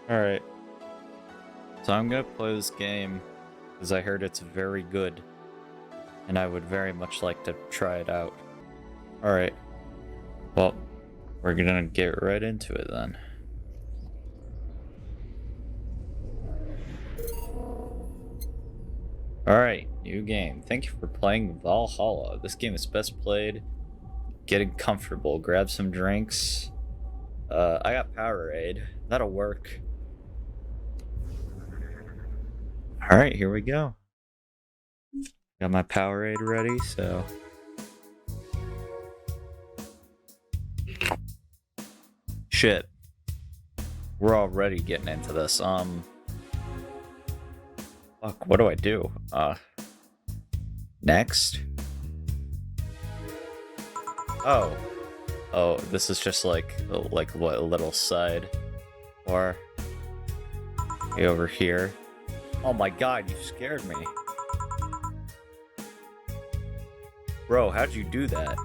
Alright, so I'm gonna play this game because I heard it's very good, and I would very much like to try it out. Alright, well, we're gonna get right into it then. Alright, new game. Thank you for playing Valhalla. This game is best played getting comfortable. Grab some drinks. I got Powerade. That'll work. Alright, here we go. Got my Powerade ready, so... Shit. We're already getting into this. Fuck, what do I do? Next? Oh. Oh, this is just like what, a little side bar. Hey, over here. Oh my god, you scared me. Bro, how'd you do that?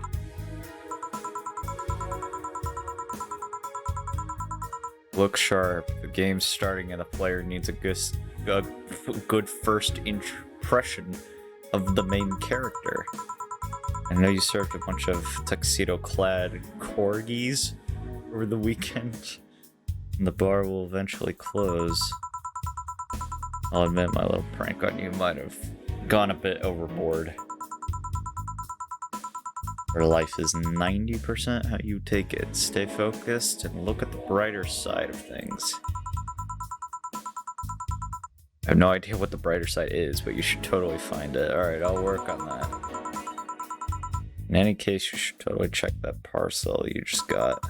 Look sharp. The game's starting and the player needs a good first impression of the main character. I know you served a bunch of tuxedo-clad corgis over the weekend, and the bar will eventually close. I'll admit my little prank on you might have gone a bit overboard. Your life is 90% how you take it. Stay focused and look at the brighter side of things. I have no idea what the brighter side is, but you should totally find it. Alright, I'll work on that. In any case, you should totally check that parcel you just got.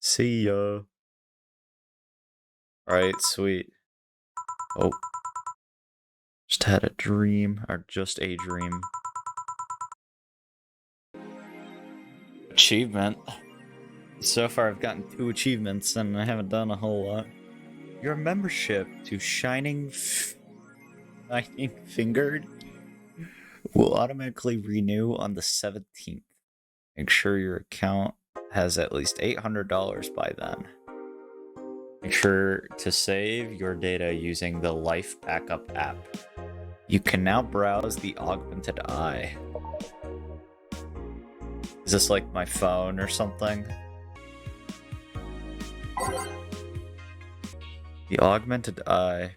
See ya. Alright, sweet. Oh. Just had a dream, or just a dream. Achievement. So far I've gotten 2 achievements and I haven't done a whole lot. Your membership to Shining Fingered will automatically renew on the 17th. Make sure your account has at least $800 by then. Make sure to save your data using the Life Backup app. You can now browse the Augmented Eye. Is this like my phone or something? The Augmented Eye.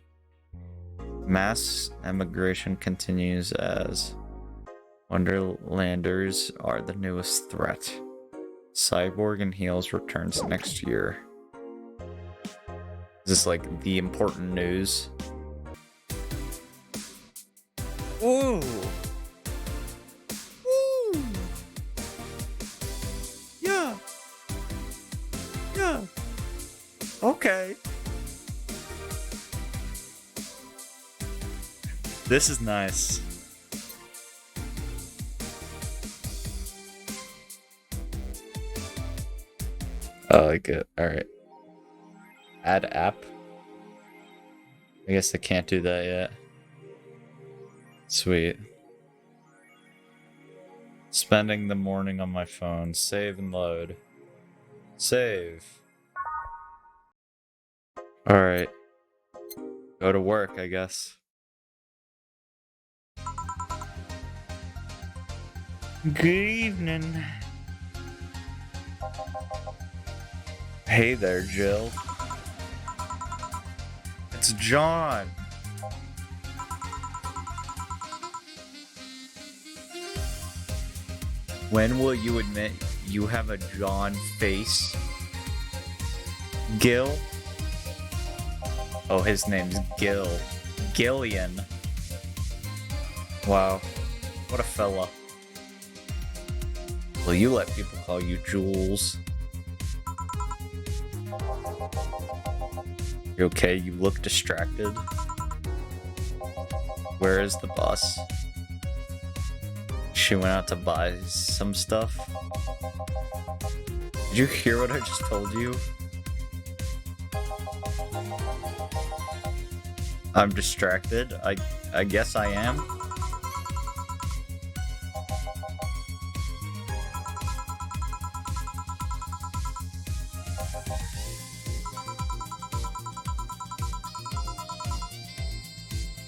Mass emigration continues as Wonderlanders are the newest threat. Cyborg and Heels returns next year. Is this like the important news? Ooh! Ooh! Yeah! Yeah! Okay. This is nice. I like it. Alright. Add app? I guess I can't do that yet. Sweet. Spending the morning on my phone. Save and load. Save. Alright. Go to work, I guess. Good evening. Hey there, Jill. It's John. When will you admit you have a John face? Gil? Oh, his name's Gil. Gillian. Wow. What a fella. Will you let people call you Jules? You okay? You look distracted. Where is the boss? She went out to buy some stuff. Did you hear what I just told you? I'm distracted. I guess I am.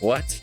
What?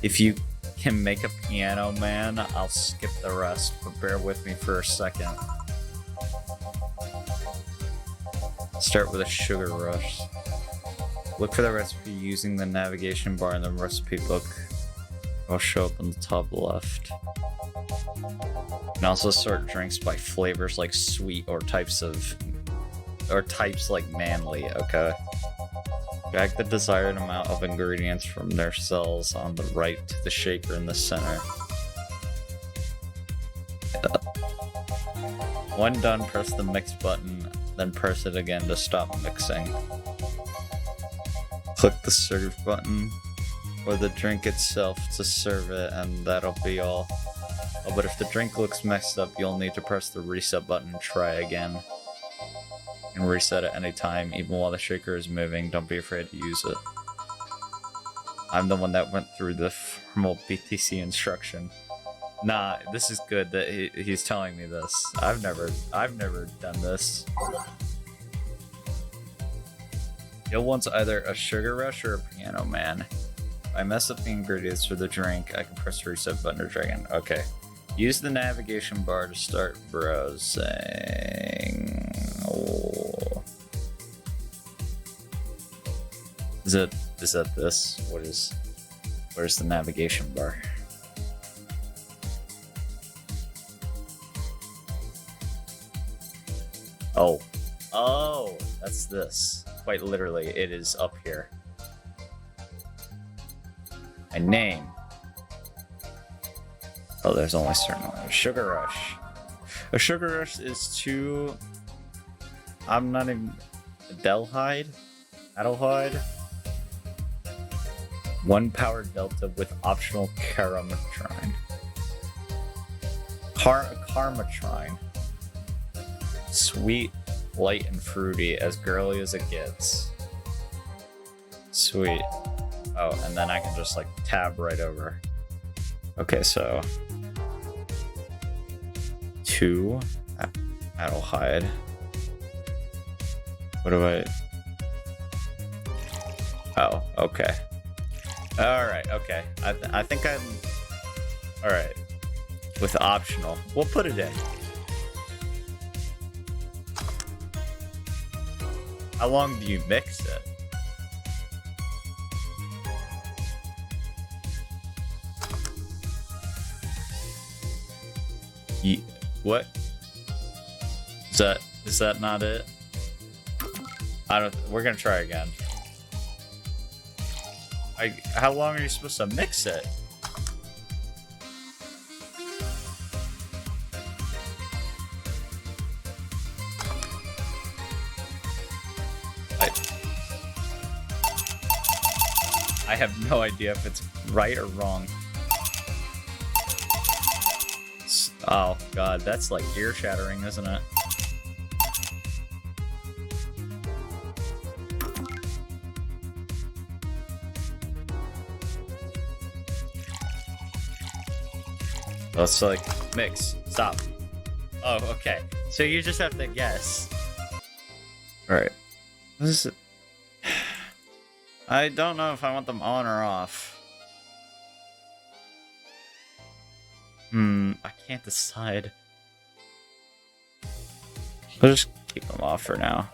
If you can make a piano man, I'll skip the rest, but bear with me for a second. Start with a sugar rush. Look for the recipe using the navigation bar in the recipe book. It'll show up on the top left. You can also sort drinks by flavors like sweet or types like manly, okay? Drag the desired amount of ingredients from their cells on the right to the shaker in the center. When done, press the mix button, then press it again to stop mixing. Click the serve button or the drink itself to serve it, and that'll be all. Oh, but if the drink looks messed up, you'll need to press the reset button and try again. And reset at any time, even while the shaker is moving. Don't be afraid to use it. I'm the one that went through the formal BTC instruction. Nah, this is good that he's telling me this. I've never done this. You'll want either a sugar rush or a piano man. If I mess up the ingredients for the drink, I can press the reset button or dragon. Okay. Use the navigation bar to start browsing. Oh. Is that this? Where's the navigation bar? Oh, that's this. Quite literally, it is up here. My name. Oh, there's only certain ones. Sugar Rush. A Sugar Rush is two... I'm not even... Adelhyde? 1 power delta with optional Carametrine. Carmetrine. Sweet, light, and fruity, as girly as it gets. Sweet. Oh, and then I can just like tab right over. Okay, so 2 Adelhyde. What do I? Oh, okay. All right, okay. I think I'm. All right. With optional, we'll put it in. How long do you mix it? What? Is that not it? We're gonna try again. How long are you supposed to mix it? I have no idea if it's right or wrong. Oh god, that's like ear shattering, isn't it? Let's like mix. Stop. Oh, okay. So you just have to guess. Alright. This is... I don't know if I want them on or off. I can't decide. I'll just keep them off for now.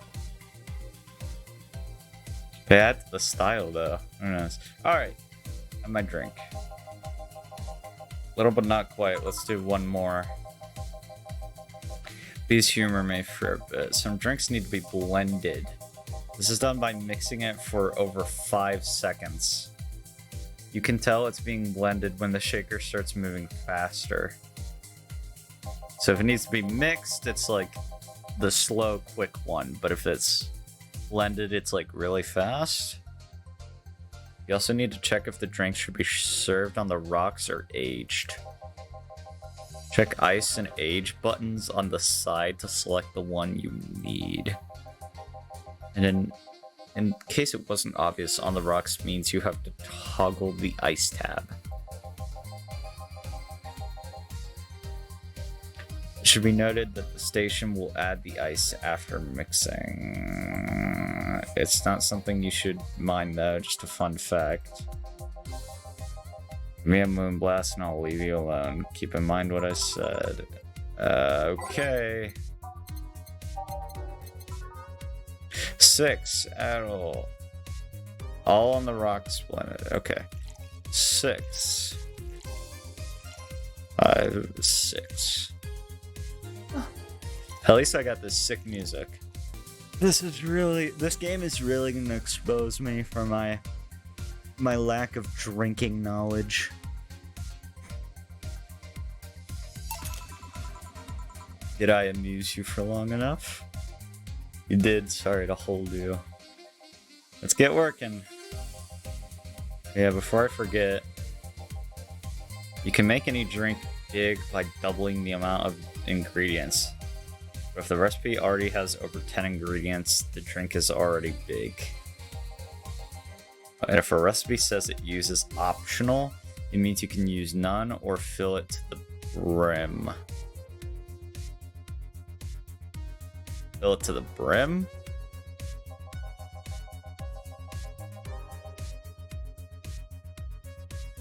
Bad the style though. Who knows? Alright. Have my drink. Little but not quite. Let's do one more. Please humor me for a bit. Some drinks need to be blended. This is done by mixing it for over 5 seconds. You can tell it's being blended when the shaker starts moving faster. So if it needs to be mixed, it's like the slow, quick one. But if it's blended, it's like really fast. You also need to check if the drink should be served on the rocks or aged. Check ice and age buttons on the side to select the one you need. And in case it wasn't obvious, on the rocks means you have to toggle the ice tab. It should be noted that the station will add the ice after mixing. It's not something you should mind though, just a fun fact. Give me a moonblast and I'll leave you alone. Keep in mind what I said. Okay. 6 at all. All on the rocks blended. Okay. 6. 5, 6. At least I got this sick music. This game is really gonna expose me for my lack of drinking knowledge. Did I amuse you for long enough? You did. Sorry to hold you. Let's get working. Yeah, before I forget, you can make any drink big by doubling the amount of ingredients. But if the recipe already has over 10 ingredients, the drink is already big. And if a recipe says it uses optional, it means you can use none or fill it to the brim. Fill it to the brim?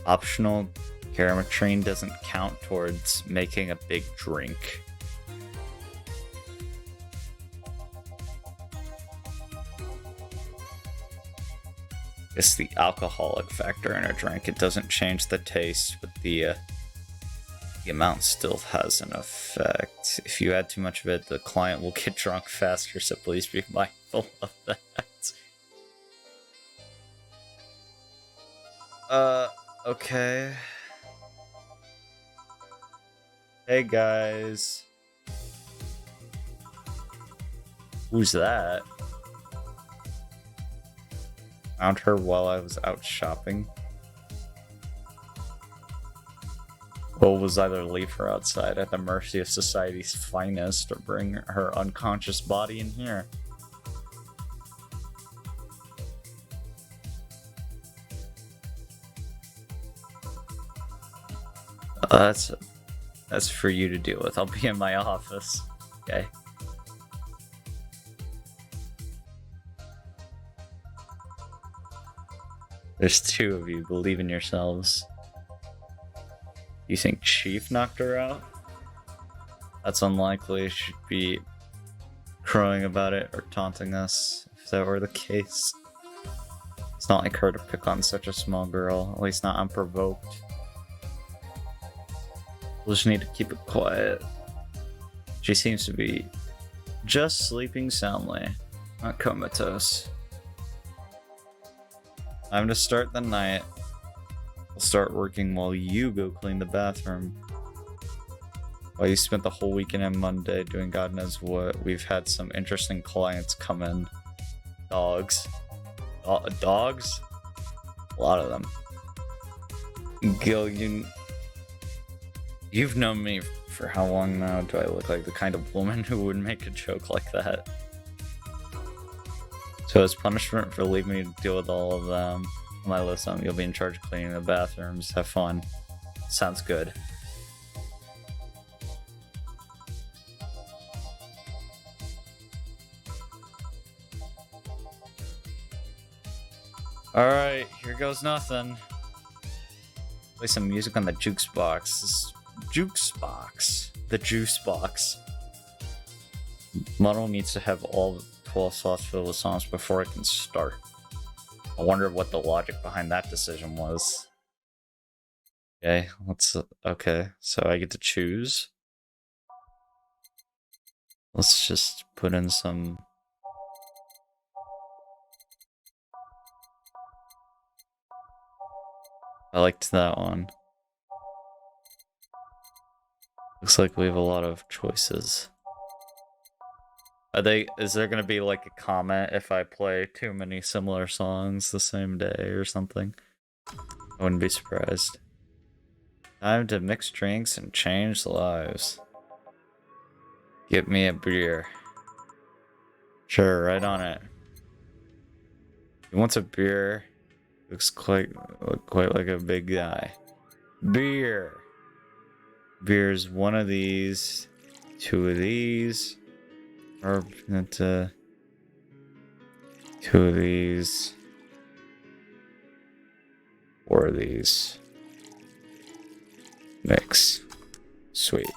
Optional carametrine doesn't count towards making a big drink. It's the alcoholic factor in a drink. It doesn't change the taste, but the amount still has an effect. If you add too much of it, the client will get drunk faster, so please be mindful of that. Okay. Hey guys. Who's that? Found her while I was out shopping. Well, was either leave her outside at the mercy of society's finest or bring her unconscious body in here. That's for you to deal with. I'll be in my office. Okay. There's 2 of you. Believe in yourselves. You think Chief knocked her out? That's unlikely. She should be crowing about it or taunting us if that were the case. It's not like her to pick on such a small girl, at least not unprovoked. We'll just need to keep it quiet. She seems to be just sleeping soundly, not comatose. Time to start the night. We'll start working while you go clean the bathroom. While you spent the whole weekend and Monday doing God knows what, we've had some interesting clients come in. Dogs. Dogs? A lot of them. Gil, you've known me for how long now? Do I look like the kind of woman who would make a joke like that? So as punishment for leaving me to deal with all of them, on my list, you'll be in charge of cleaning the bathrooms. Have fun. Sounds good. Alright, here goes nothing. Play some music on the jukes box. The juice box. Model needs to have all 12 slots filled with songs before it can start. I wonder what the logic behind that decision was. Okay, okay, so I get to choose. Let's just put in some I liked that one. Looks like we have a lot of choices. Is there gonna be like a comment if I play too many similar songs the same day or something? I wouldn't be surprised. Time to mix drinks and change lives. Get me a beer. Sure, right on it. He wants a beer. Looks quite like a big guy. Beer. Beer's one of these, two of these, or two of these, four of these. Mix. Sweet.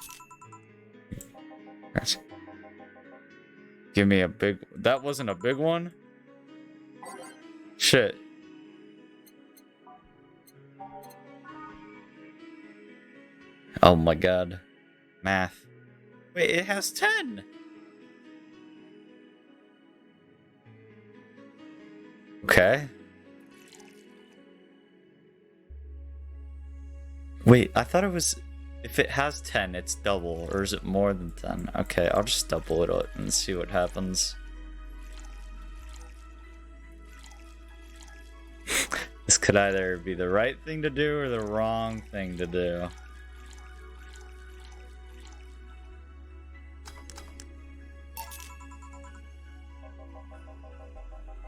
Right. Give me a big... That wasn't a big one? Shit. Oh my god. Math. Wait, it has 10! Okay. Wait, I thought it was... If it has 10, it's double, or is it more than 10? Okay, I'll just double it up and see what happens. This could either be the right thing to do or the wrong thing to do.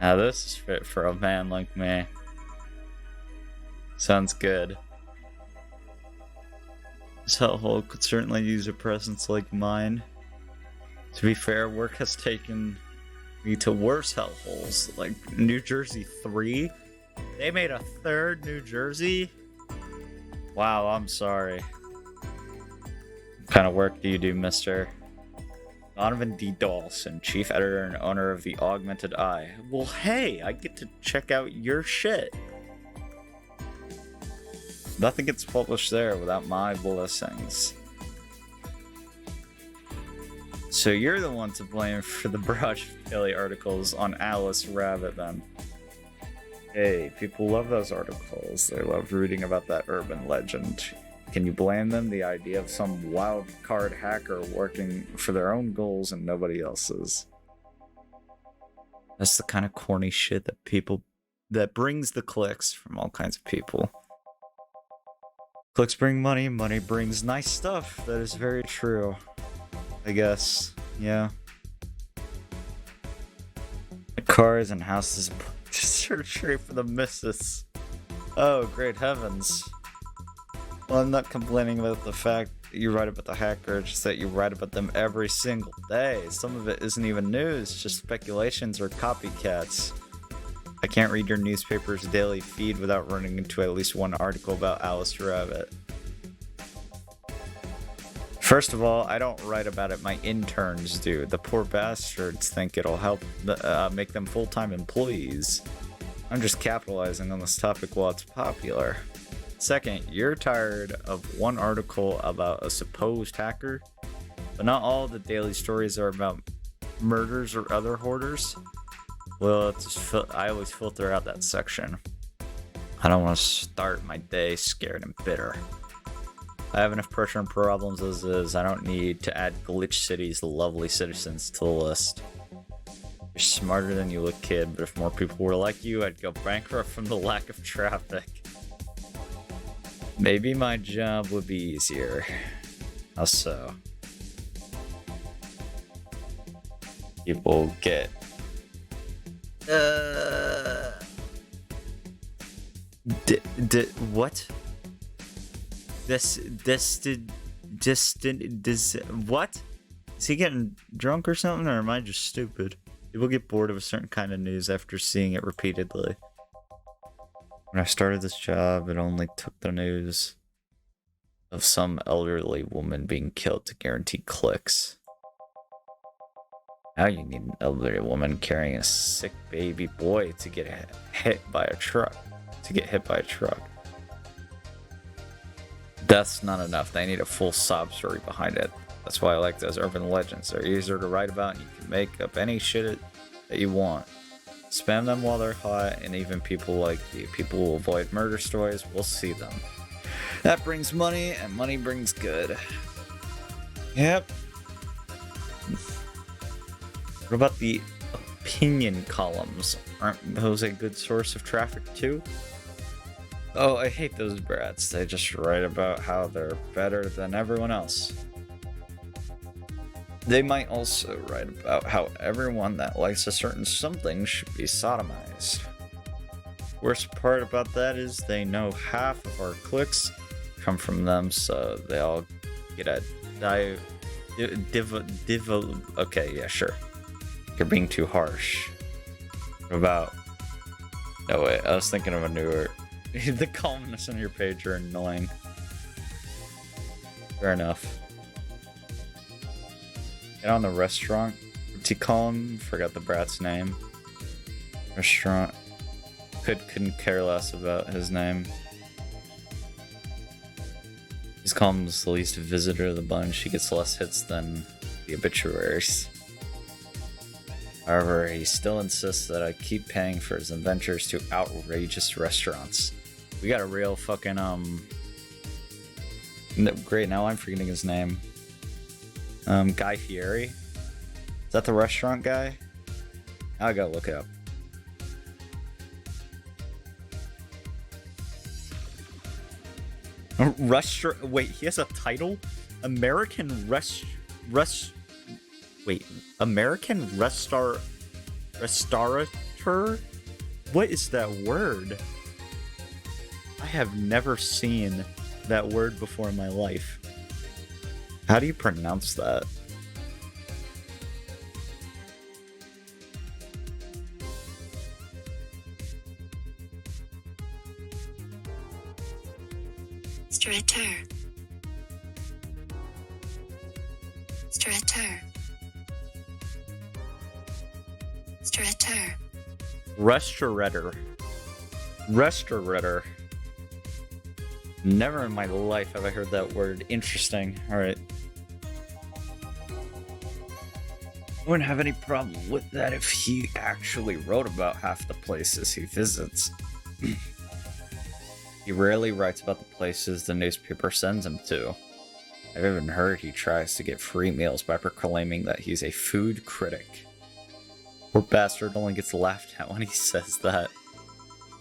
Now this is fit for a man like me. Sounds good. This hellhole could certainly use a presence like mine. To be fair, work has taken me to worse hellholes, like New Jersey 3. They made a third New Jersey? Wow, I'm sorry. What kind of work do you do, mister? Donovan D. Dawson, chief editor and owner of the Augmented Eye. Well, hey, I get to check out your shit. Nothing gets published there without my blessings. So you're the one to blame for the barrage of daily articles on Alice Rabbit, then. Hey, people love those articles. They love reading about that urban legend. Can you blame them? The idea of some wild card hacker working for their own goals and nobody else's. That's the kind of corny shit that brings the clicks from all kinds of people. Clicks bring money, money brings nice stuff. That is very true. I guess, yeah. Cars and houses surgery for the missus. Oh, great heavens. Well, I'm not complaining about the fact that you write about the hacker, just that you write about them every single day. Some of it isn't even news, just speculations or copycats. I can't read your newspaper's daily feed without running into at least one article about Alice Rabbit. First of all, I don't write about it, my interns do. The poor bastards think it'll help make them full-time employees. I'm just capitalizing on this topic while it's popular. Second, you're tired of one article about a supposed hacker, but not all the daily stories are about murders or other hoarders. Well, I always filter out that section. I don't want to start my day scared and bitter. I have enough pressure and problems as is. I don't need to add Glitch City's lovely citizens to the list. You're smarter than you look, kid, but if more people were like you, I'd go bankrupt from the lack of traffic. Maybe my job would be easier. How so? People get... what? What? Is he getting drunk or something, or am I just stupid? People get bored of a certain kind of news after seeing it repeatedly. When I started this job, it only took the news of some elderly woman being killed to guarantee clicks. Now you need an elderly woman carrying a sick baby boy to get hit by a truck. That's not enough. They need a full sob story behind it. That's why I like those urban legends. They're easier to write about, and you can make up any shit that you want. Spam them while they're hot, and even people like you, people who avoid murder stories, will see them. That brings money, and money brings good. Yep. What about the opinion columns? Aren't those a good source of traffic too? Oh, I hate those brats. They just write about how they're better than everyone else. They might also write about how everyone that likes a certain something should be sodomized. Worst part about that is they know half of our clicks come from them, so they all get a okay, yeah, sure. You're being too harsh. About... No, wait, I was thinking of a newer... The columnists on your page are annoying. Fair enough. Get on the restaurant. What's he call him? Forgot the brat's name. Restaurant. Couldn't care less about his name. His column's the least visitor of the bunch. He gets less hits than the obituaries. However, he still insists that I keep paying for his adventures to outrageous restaurants. We got a real fucking, great, now I'm forgetting his name. Guy Fieri? Is that the restaurant guy? I gotta look it up. Wait, he has a title? American Restaurateur? What is that word? I have never seen that word before in my life. How do you pronounce that? Strateur. Strateur. Strateur. Restaurateur. Restaurateur. Never in my life have I heard that word. Interesting. Alright. I wouldn't have any problem with that if he actually wrote about half the places he visits. He rarely writes about the places the newspaper sends him to. I've even heard he tries to get free meals by proclaiming that he's a food critic. Poor bastard only gets laughed at when he says that.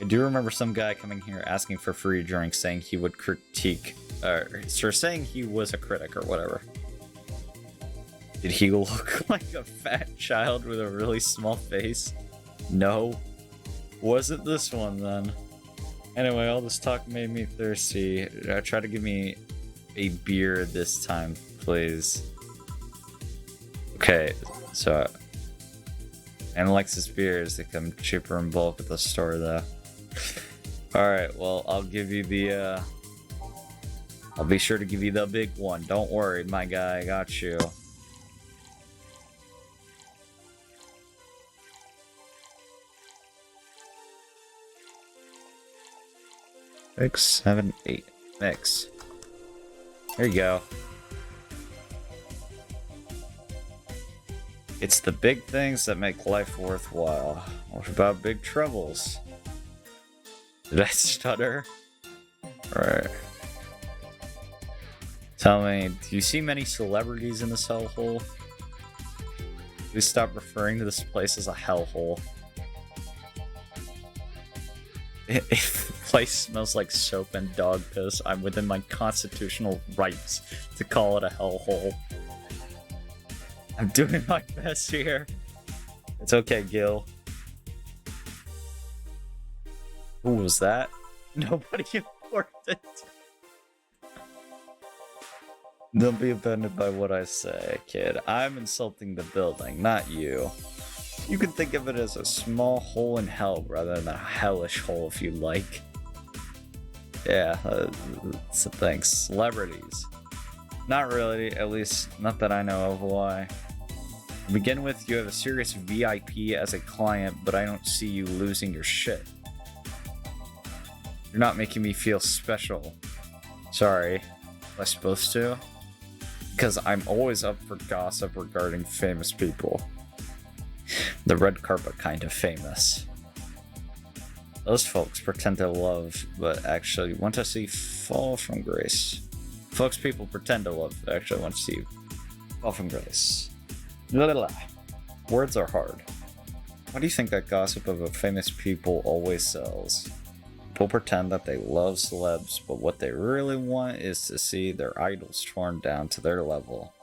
I do remember some guy coming here asking for free drinks, saying he would critique, saying he was a critic or whatever. Did he look like a fat child with a really small face? No. Wasn't this one then? Anyway, all this talk made me thirsty. Try to give me a beer this time, please. Okay, so... And Lexus beers, they come cheaper in bulk at the store though. Alright, well, I'll give you the, I'll be sure to give you the big one. Don't worry, my guy, I got you. Six, 7, 8. Mix. There you go. It's the big things that make life worthwhile. What about big troubles? Did I stutter? Alright. Tell me, do you see many celebrities in this hellhole? Please stop referring to this place as a hellhole. If the place smells like soap and dog piss, I'm within my constitutional rights to call it a hellhole. I'm doing my best here. It's okay, Gil. Who was that? Nobody important. Don't be offended by what I say, kid. I'm insulting the building, not you. You can think of it as a small hole in hell rather than a hellish hole if you like. Yeah, so thanks. Celebrities. Not really, at least not that I know of. Why? To begin with, you have a serious VIP as a client, but I don't see you losing your shit. You're not making me feel special. Sorry. Am I supposed to? Because I'm always up for gossip regarding famous people. The red carpet kind of famous. Those folks pretend to love, but actually want to see fall from grace. Folks people pretend to love, but actually want to see fall from grace. Blah, blah, blah. Words are hard. Why do you think that gossip about famous people always sells? People pretend that they love celebs, but what they really want is to see their idols torn down to their level.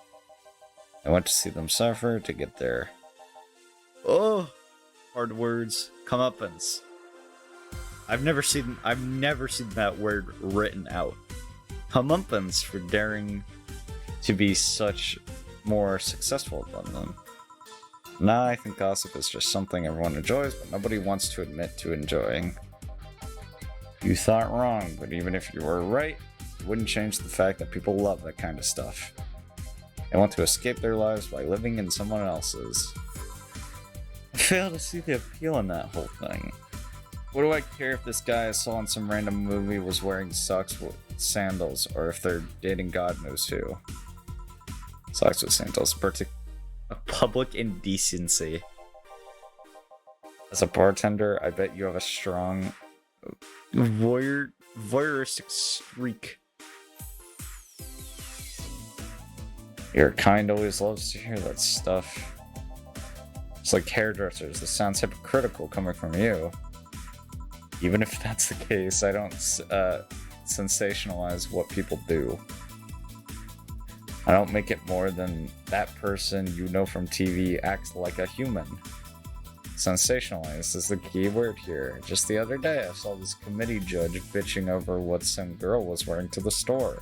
They want to see them suffer to get there. Oh, hard words. Comeuppance. I've never seen that word written out. Comeuppance for daring to be such more successful than them. Nah, I think gossip is just something everyone enjoys, but nobody wants to admit to enjoying. You thought wrong, but even if you were right, it wouldn't change the fact that people love that kind of stuff. They want to escape their lives by living in someone else's. I fail to see the appeal in that whole thing. What do I care if this guy I saw in some random movie was wearing socks with sandals, or if they're dating God knows who? Socks with sandals. A public indecency. As a bartender, I bet you have a strong voyeuristic streak. Your kind always loves to hear that stuff. It's like hairdressers. This sounds hypocritical coming from you. Even if that's the case, I don't sensationalize what people do. I don't make it more than that person you know from TV acts like a human. Sensationalize is the key word here. Just the other day, I saw this committee judge bitching over what some girl was wearing to the store.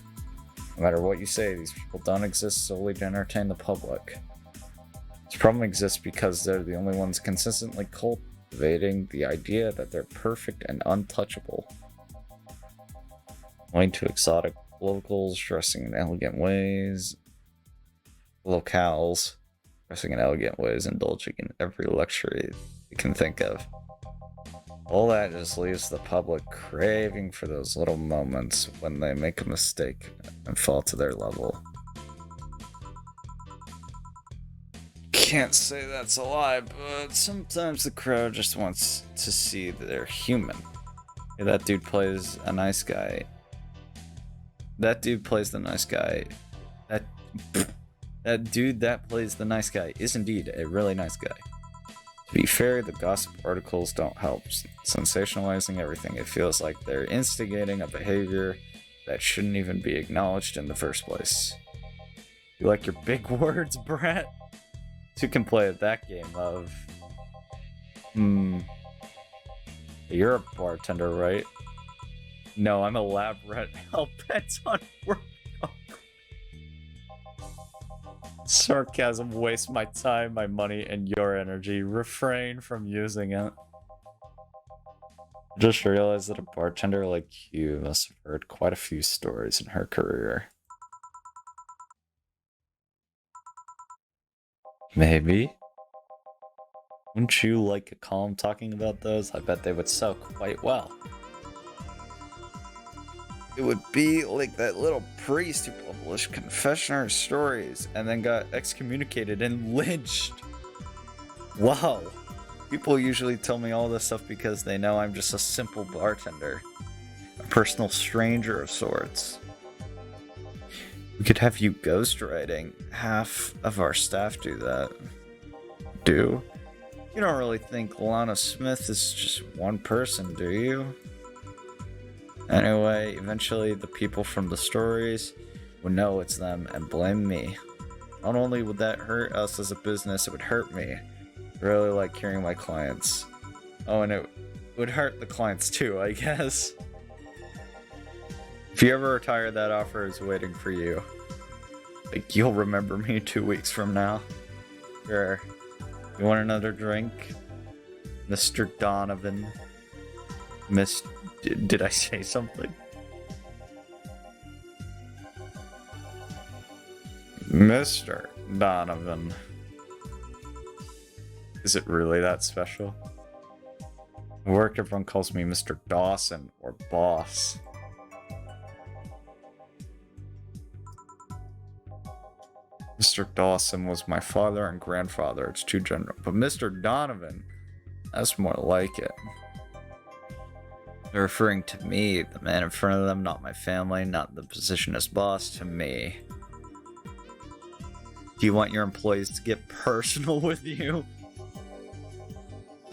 No matter what you say, these people don't exist solely to entertain the public. This problem exists because they're the only ones consistently cultivating the idea that they're perfect and untouchable. Going to exotic locals, dressing in elegant ways. Locales, dressing in elegant ways, indulging in every luxury you can think of. All that just leaves the public craving for those little moments when they make a mistake and fall to their level. Can't say that's a lie, but sometimes the crowd just wants to see that they're human. Hey, that dude plays a nice guy. That dude plays the nice guy. That dude that plays the nice guy is indeed a really nice guy. To be fair, the gossip articles don't help sensationalizing everything. It feels like they're instigating a behavior that shouldn't even be acknowledged in the first place. You like your big words, Brett? You can play that game of... You're a bartender, right? No, I'm a lab rat. Hell bent on work. Sarcasm wastes my time, my money, and your energy. Refrain from using it. I just realized that a bartender like you must have heard quite a few stories in her career. Maybe. Wouldn't you like a column talking about those? I bet they would sell quite well. It would be like that little priest who published confessional stories and then got excommunicated and lynched. Wow. People usually tell me all this stuff because they know I'm just a simple bartender. A personal stranger of sorts. We could have you ghostwriting. Half of our staff do that. Do? You don't really think Lana Smith is just one person, do you? Anyway, eventually the people from the stories would know it's them and blame me. Not only would that hurt us as a business, it would hurt me. I really like hearing my clients. Oh, and it would hurt the clients too, I guess. If you ever retire, that offer is waiting for you. Like, you'll remember me 2 weeks from now. Sure. You want another drink? Mr. Donovan. Did I say something? Mr. Donovan. Is it really that special? At work, everyone calls me Mr. Dawson or boss. Mr. Dawson was my father and grandfather. It's too general. But Mr. Donovan, that's more like it. They're referring to me, the man in front of them, not my family, not the position as boss, to me. Do you want your employees to get personal with you?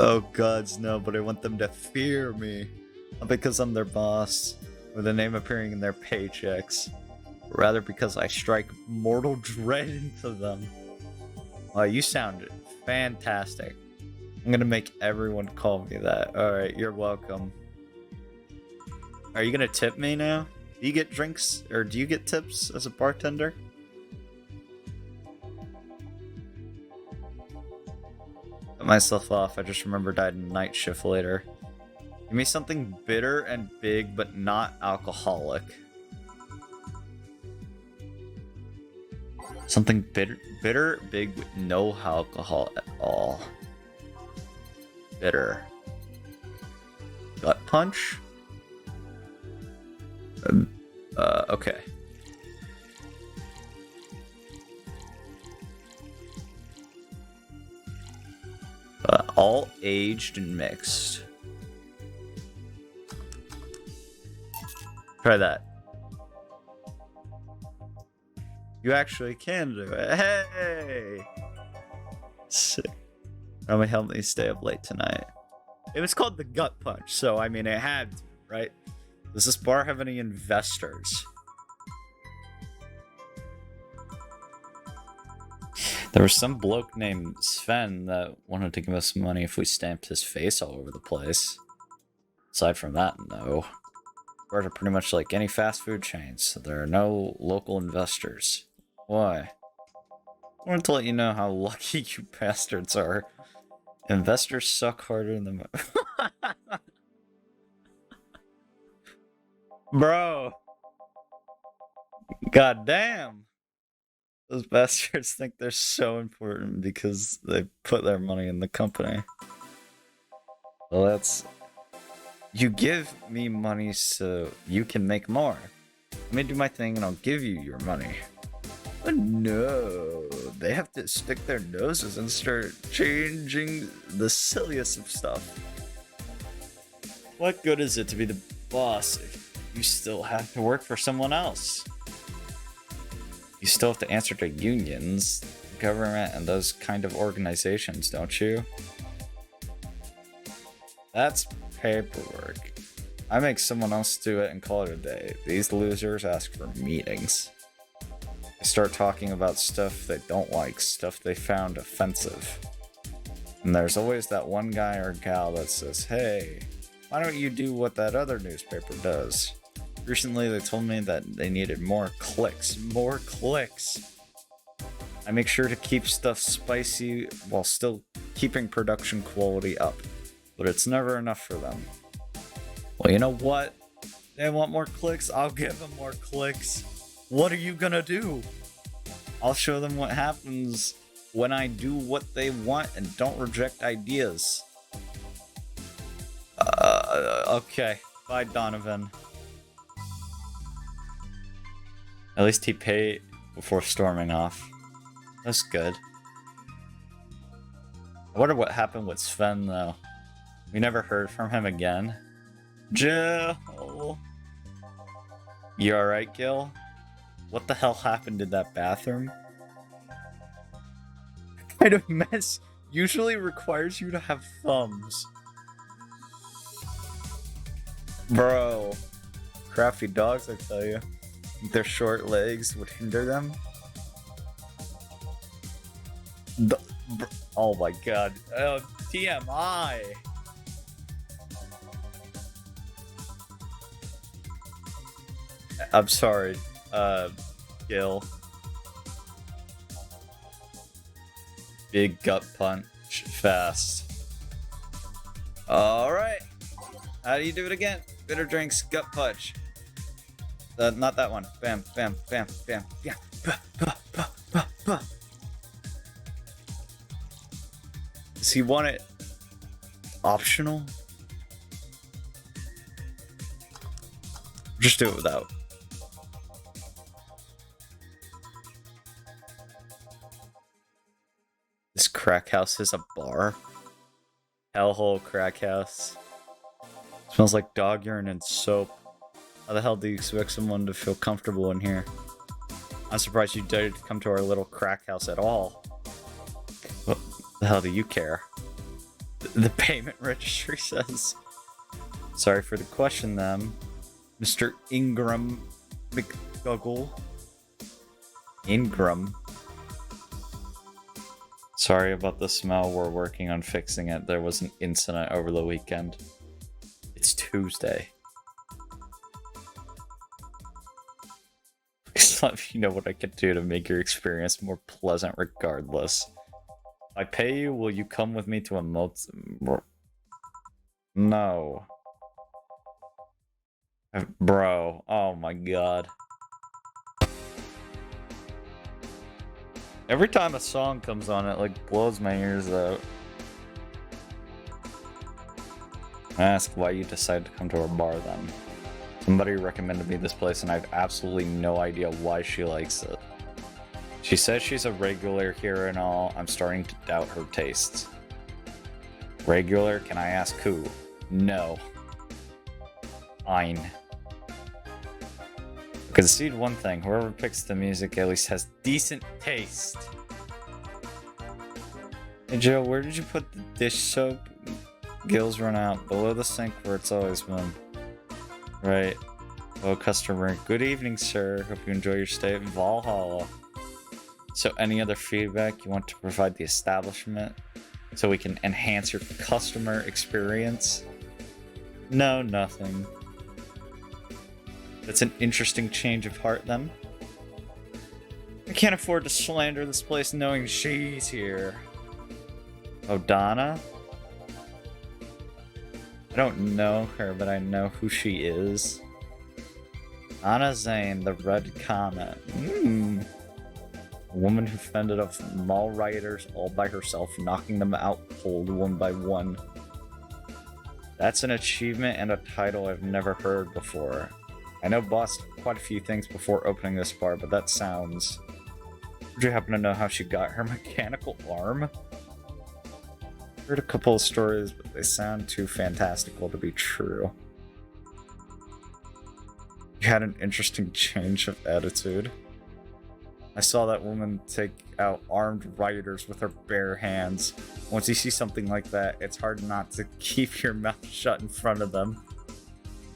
Oh gods, no, but I want them to fear me. Not because I'm their boss, or the name appearing in their paychecks. Rather because I strike mortal dread into them. Oh, you sound fantastic. I'm gonna make everyone call me that. Alright, you're welcome. Are you gonna tip me now? Do you get drinks, or do you get tips as a bartender? Cut myself off, I just remembered I had a night shift later. Give me something bitter and big, but not alcoholic. Something bitter, big, with no alcohol at all. Bitter. Gut punch? Okay. All aged and mixed. Try that. You actually can do it. Hey! Sick. Probably help me stay up late tonight. It was called the gut punch, so I mean it had to, right? Does this bar have any investors? There was some bloke named Sven that wanted to give us money if we stamped his face all over the place. Aside from that, no. Bars are pretty much like any fast food chains, so there are no local investors. Why? I wanted to let you know how lucky you bastards are. Investors suck harder than... Bro! God damn! Those bastards think they're so important because they put their money in the company. Well, that's... You give me money so you can make more. Let me do my thing and I'll give you your money. But no, they have to stick their noses and start changing the silliest of stuff. What good is it to be the boss if you still have to work for someone else? You still have to answer to unions, government, and those kind of organizations, don't you? That's paperwork. I make someone else do it and call it a day. These losers ask for meetings. They start talking about stuff they don't like, stuff they found offensive. And there's always that one guy or gal that says, hey, why don't you do what that other newspaper does? Recently they told me that they needed more clicks. More clicks! I make sure to keep stuff spicy while still keeping production quality up. But it's never enough for them. Well, you know what? They want more clicks, I'll give them more clicks. What are you gonna do? I'll show them what happens when I do what they want and don't reject ideas. Okay. Bye, Donovan. At least he paid before storming off. That's good. I wonder what happened with Sven, though. We never heard from him again. Jill! You alright, Gil? What the hell happened in that bathroom? What kind of mess usually requires you to have thumbs? Bro. Crafty dogs, I tell you. Their short legs would hinder them. Oh my god. TMI! I'm sorry, Gil. Big gut punch fast. Alright. How do you do it again? Bitter drinks, gut punch. Not that one. Bam, bam, bam, bam. Yeah. Does he want it optional? Just do it without. This Crackhouse is a bar? Hellhole Crackhouse. Smells like dog urine and soap. How the hell do you expect someone to feel comfortable in here? I'm surprised you dared to come to our little crack house at all. What the hell do you care? The payment registry says. Sorry for the question, then. Mr. Ingram McGuggle. Ingram. Sorry about the smell. We're working on fixing it. There was an incident over the weekend. It's Tuesday. Please let me know what I can do to make your experience more pleasant regardless. If I pay you, will you come with me to a No. Bro, oh my god. Every time a song comes on, it like blows my ears out. I ask why you decided to come to our bar then. Somebody recommended me this place and I have absolutely no idea why she likes it. She says she's a regular here and all. I'm starting to doubt her tastes. Regular? Can I ask who? No. Fine. Concede one thing, whoever picks the music at least has decent taste. Hey Joe, where did you put the dish soap? Gills run out. Below the sink where it's always been. Right. Oh, customer. Good evening, sir. Hope you enjoy your stay at Valhalla. So any other feedback you want to provide the establishment so we can enhance your customer experience? No, nothing. That's an interesting change of heart, then. I can't afford to slander this place knowing she's here. Oh, Donna? I don't know her, but I know who she is. Anna Zane, the Red Comet. A woman who fended off mall rioters all by herself, knocking them out cold one by one. That's an achievement and a title I've never heard before. I know Boss did quite a few things before opening this bar, but that sounds... Would you happen to know how she got her mechanical arm? Heard a couple of stories, but they sound too fantastical to be true. You had an interesting change of attitude. I saw that woman take out armed rioters with her bare hands. Once you see something like that, it's hard not to keep your mouth shut in front of them.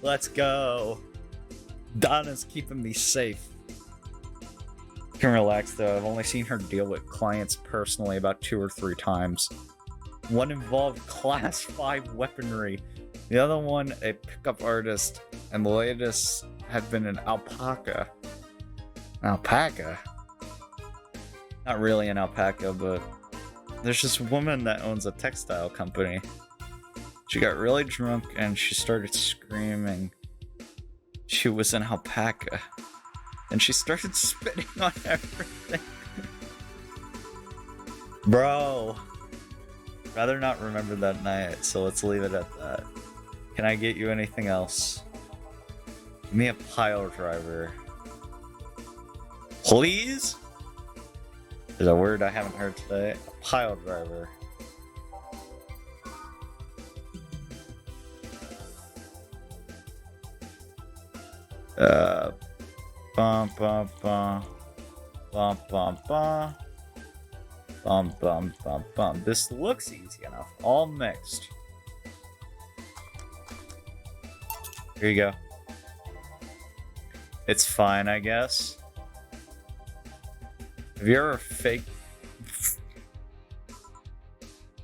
Let's go! Donna's keeping me safe. You can relax though, I've only seen her deal with clients personally about 2 or 3 times. One involved class 5 weaponry, the other one a pickup artist, and the latest had been an alpaca. Alpaca? Not really an alpaca, but there's this woman that owns a textile company. She got really drunk and she started screaming she was an alpaca. And she started spitting on everything. Bro. Rather not remember that night, so let's leave it at that. Can I get you anything else? Give me a Piledriver. Please? There's a word I haven't heard today. A Piledriver. Bum bum bum. Bum bum bum. Bum bum bum bum. This looks easy enough. All mixed. Here you go. It's fine, I guess. Have you ever faked...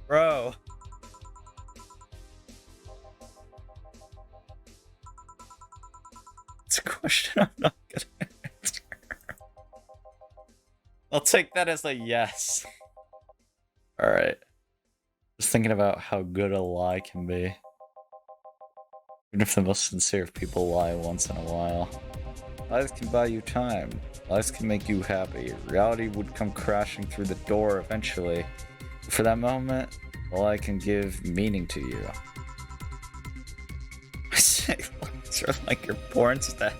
Bro. It's a question I'm not gonna answer. I'll take that as a yes. Alright. Just thinking about how good a lie can be. Even if the most sincere of people lie once in a while. Lies can buy you time. Lies can make you happy. Reality would come crashing through the door eventually. For that moment, a lie can give meaning to you. I say lies are like your porn stat.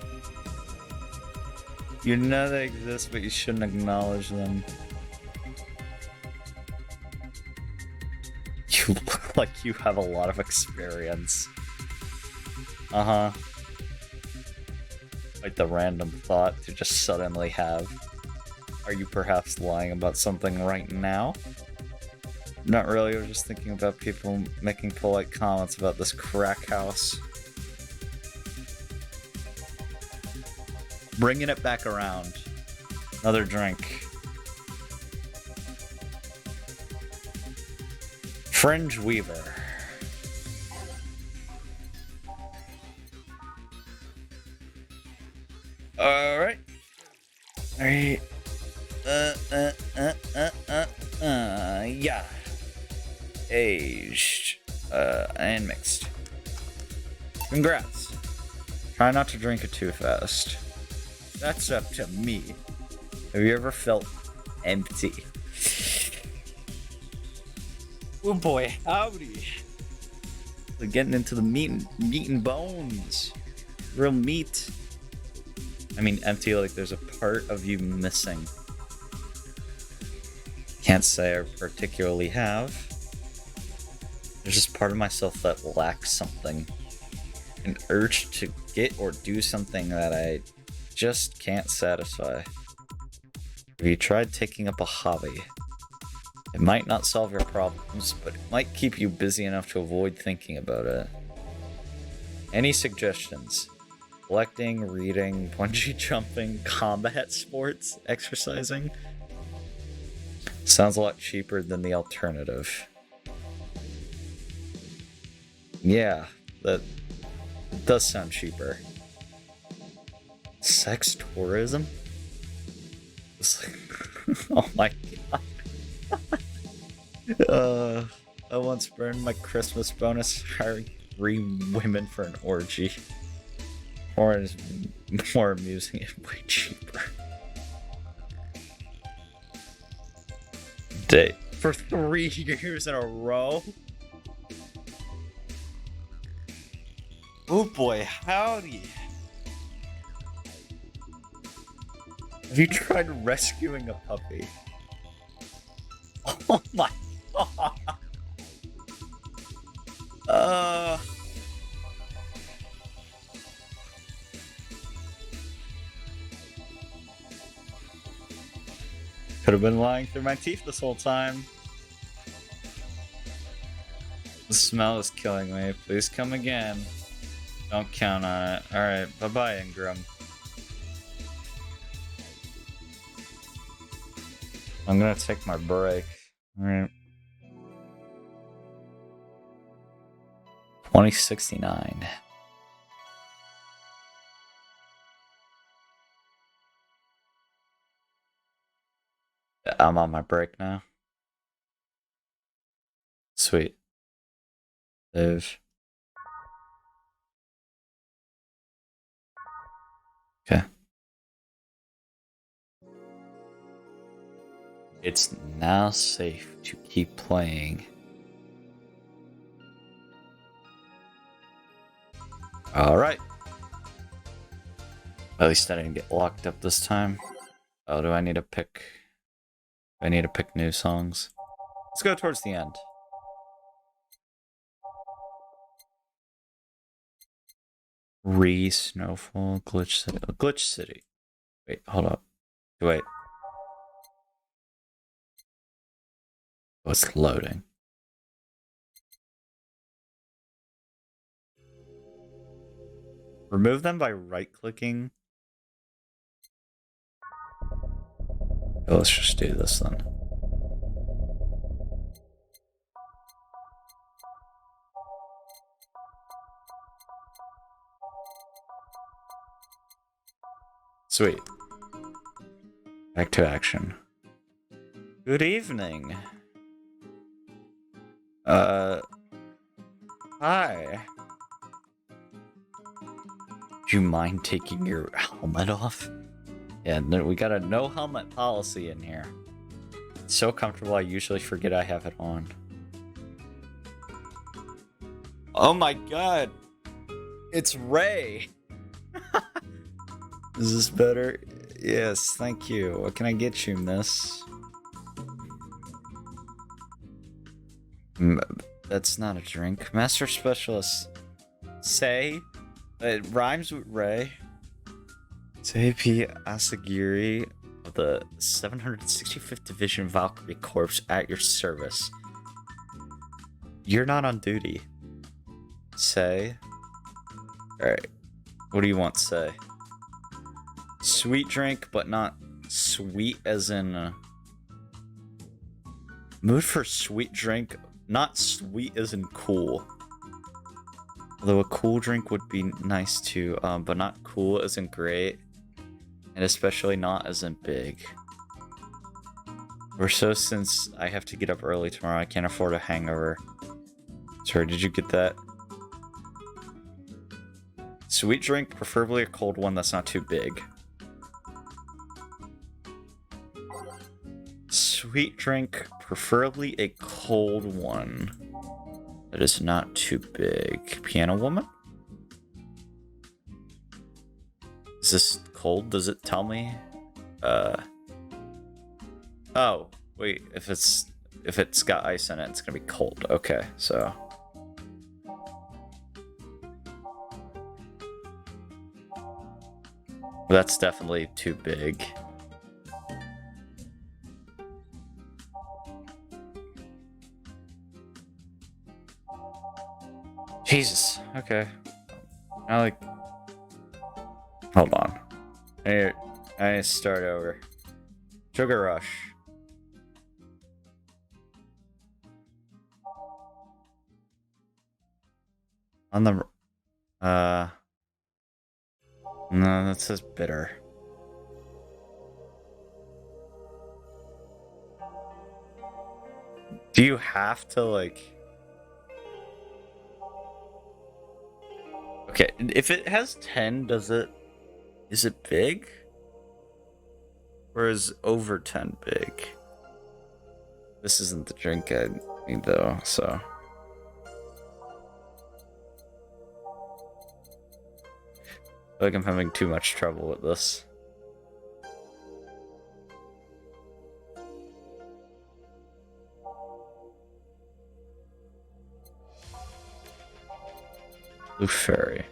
You know they exist, but you shouldn't acknowledge them. You look like you have a lot of experience. Uh-huh. Like the random thought to just suddenly have. Are you perhaps lying about something right now? Not really, I was just thinking about people making polite comments about this Crackhouse. Bringing it back around. Another drink. Fringe Weaver. Alright. Alright. Yeah. Aged. And mixed. Congrats. Try not to drink it too fast. That's up to me. Have you ever felt empty? Oh boy, howdy. We're getting into the meat and bones. Real meat. I mean empty, like there's a part of you missing. Can't say I particularly have. There's just part of myself that lacks something. An urge to get or do something that I just can't satisfy. Have you tried taking up a hobby? It might not solve your problems, but it might keep you busy enough to avoid thinking about it. Any suggestions? Collecting, reading, bungee jumping, combat sports, exercising? Sounds a lot cheaper than the alternative. Yeah, that does sound cheaper. Sex tourism? It's like, oh my god. I once burned my Christmas bonus hiring 3 women for an orgy. Or is more amusing and way cheaper. Date for 3 years in a row? Oh boy, howdy. Have you tried rescuing a puppy? Oh my god. Could have been lying through my teeth this whole time. The smell is killing me. Please come again. Don't count on it. Alright, bye-bye, Ingram. I'm gonna take my break. Alright. 2069. I'm on my break now. Sweet. Live. Okay. It's now safe to keep playing. Alright. At least I didn't get locked up this time. Oh, do I need to pick... I need to pick new songs. Let's go towards the end. Snowfall, Glitch City. Oh, Glitch City. Wait, hold up. Wait. Oh, it's loading. Remove them by right-clicking. Oh, let's just do this then. Sweet. Back to action. Good evening. Hi. Do you mind taking your helmet off? Yeah, no, we got a no helmet policy in here. It's so comfortable I usually forget I have it on. Oh my god! It's Ray! Is this better? Yes, thank you. What can I get you, miss? That's not a drink. Master Specialist. Say. It rhymes with Ray. Say P. Asagiri of the 765th Division Valkyrie Corps at your service. You're not on duty. Say. Alright. What do you want, Say? Sweet drink, but not sweet as in... Mood for sweet drink, not sweet as in cool. Although a cool drink would be nice too, but not cool as in great. And especially not as in big. Or so since I have to get up early tomorrow, I can't afford a hangover. Sorry, did you get that? Sweet drink, preferably a cold one that's not too big. Sweet drink, preferably a cold one that is not too big. Piano Woman? Is this cold? Does it tell me? Oh, wait, if it's got ice in it, it's gonna be cold. Okay, so. That's definitely too big. Jesus, okay. Hold on. I need to start over. Sugar Rush. On the... No, that says bitter. Do you have to, like... Okay, if it has 10, is it big? Or is over 10 big? This isn't the drink I need though, so. I feel like I'm having too much trouble with this. Blue Fairy.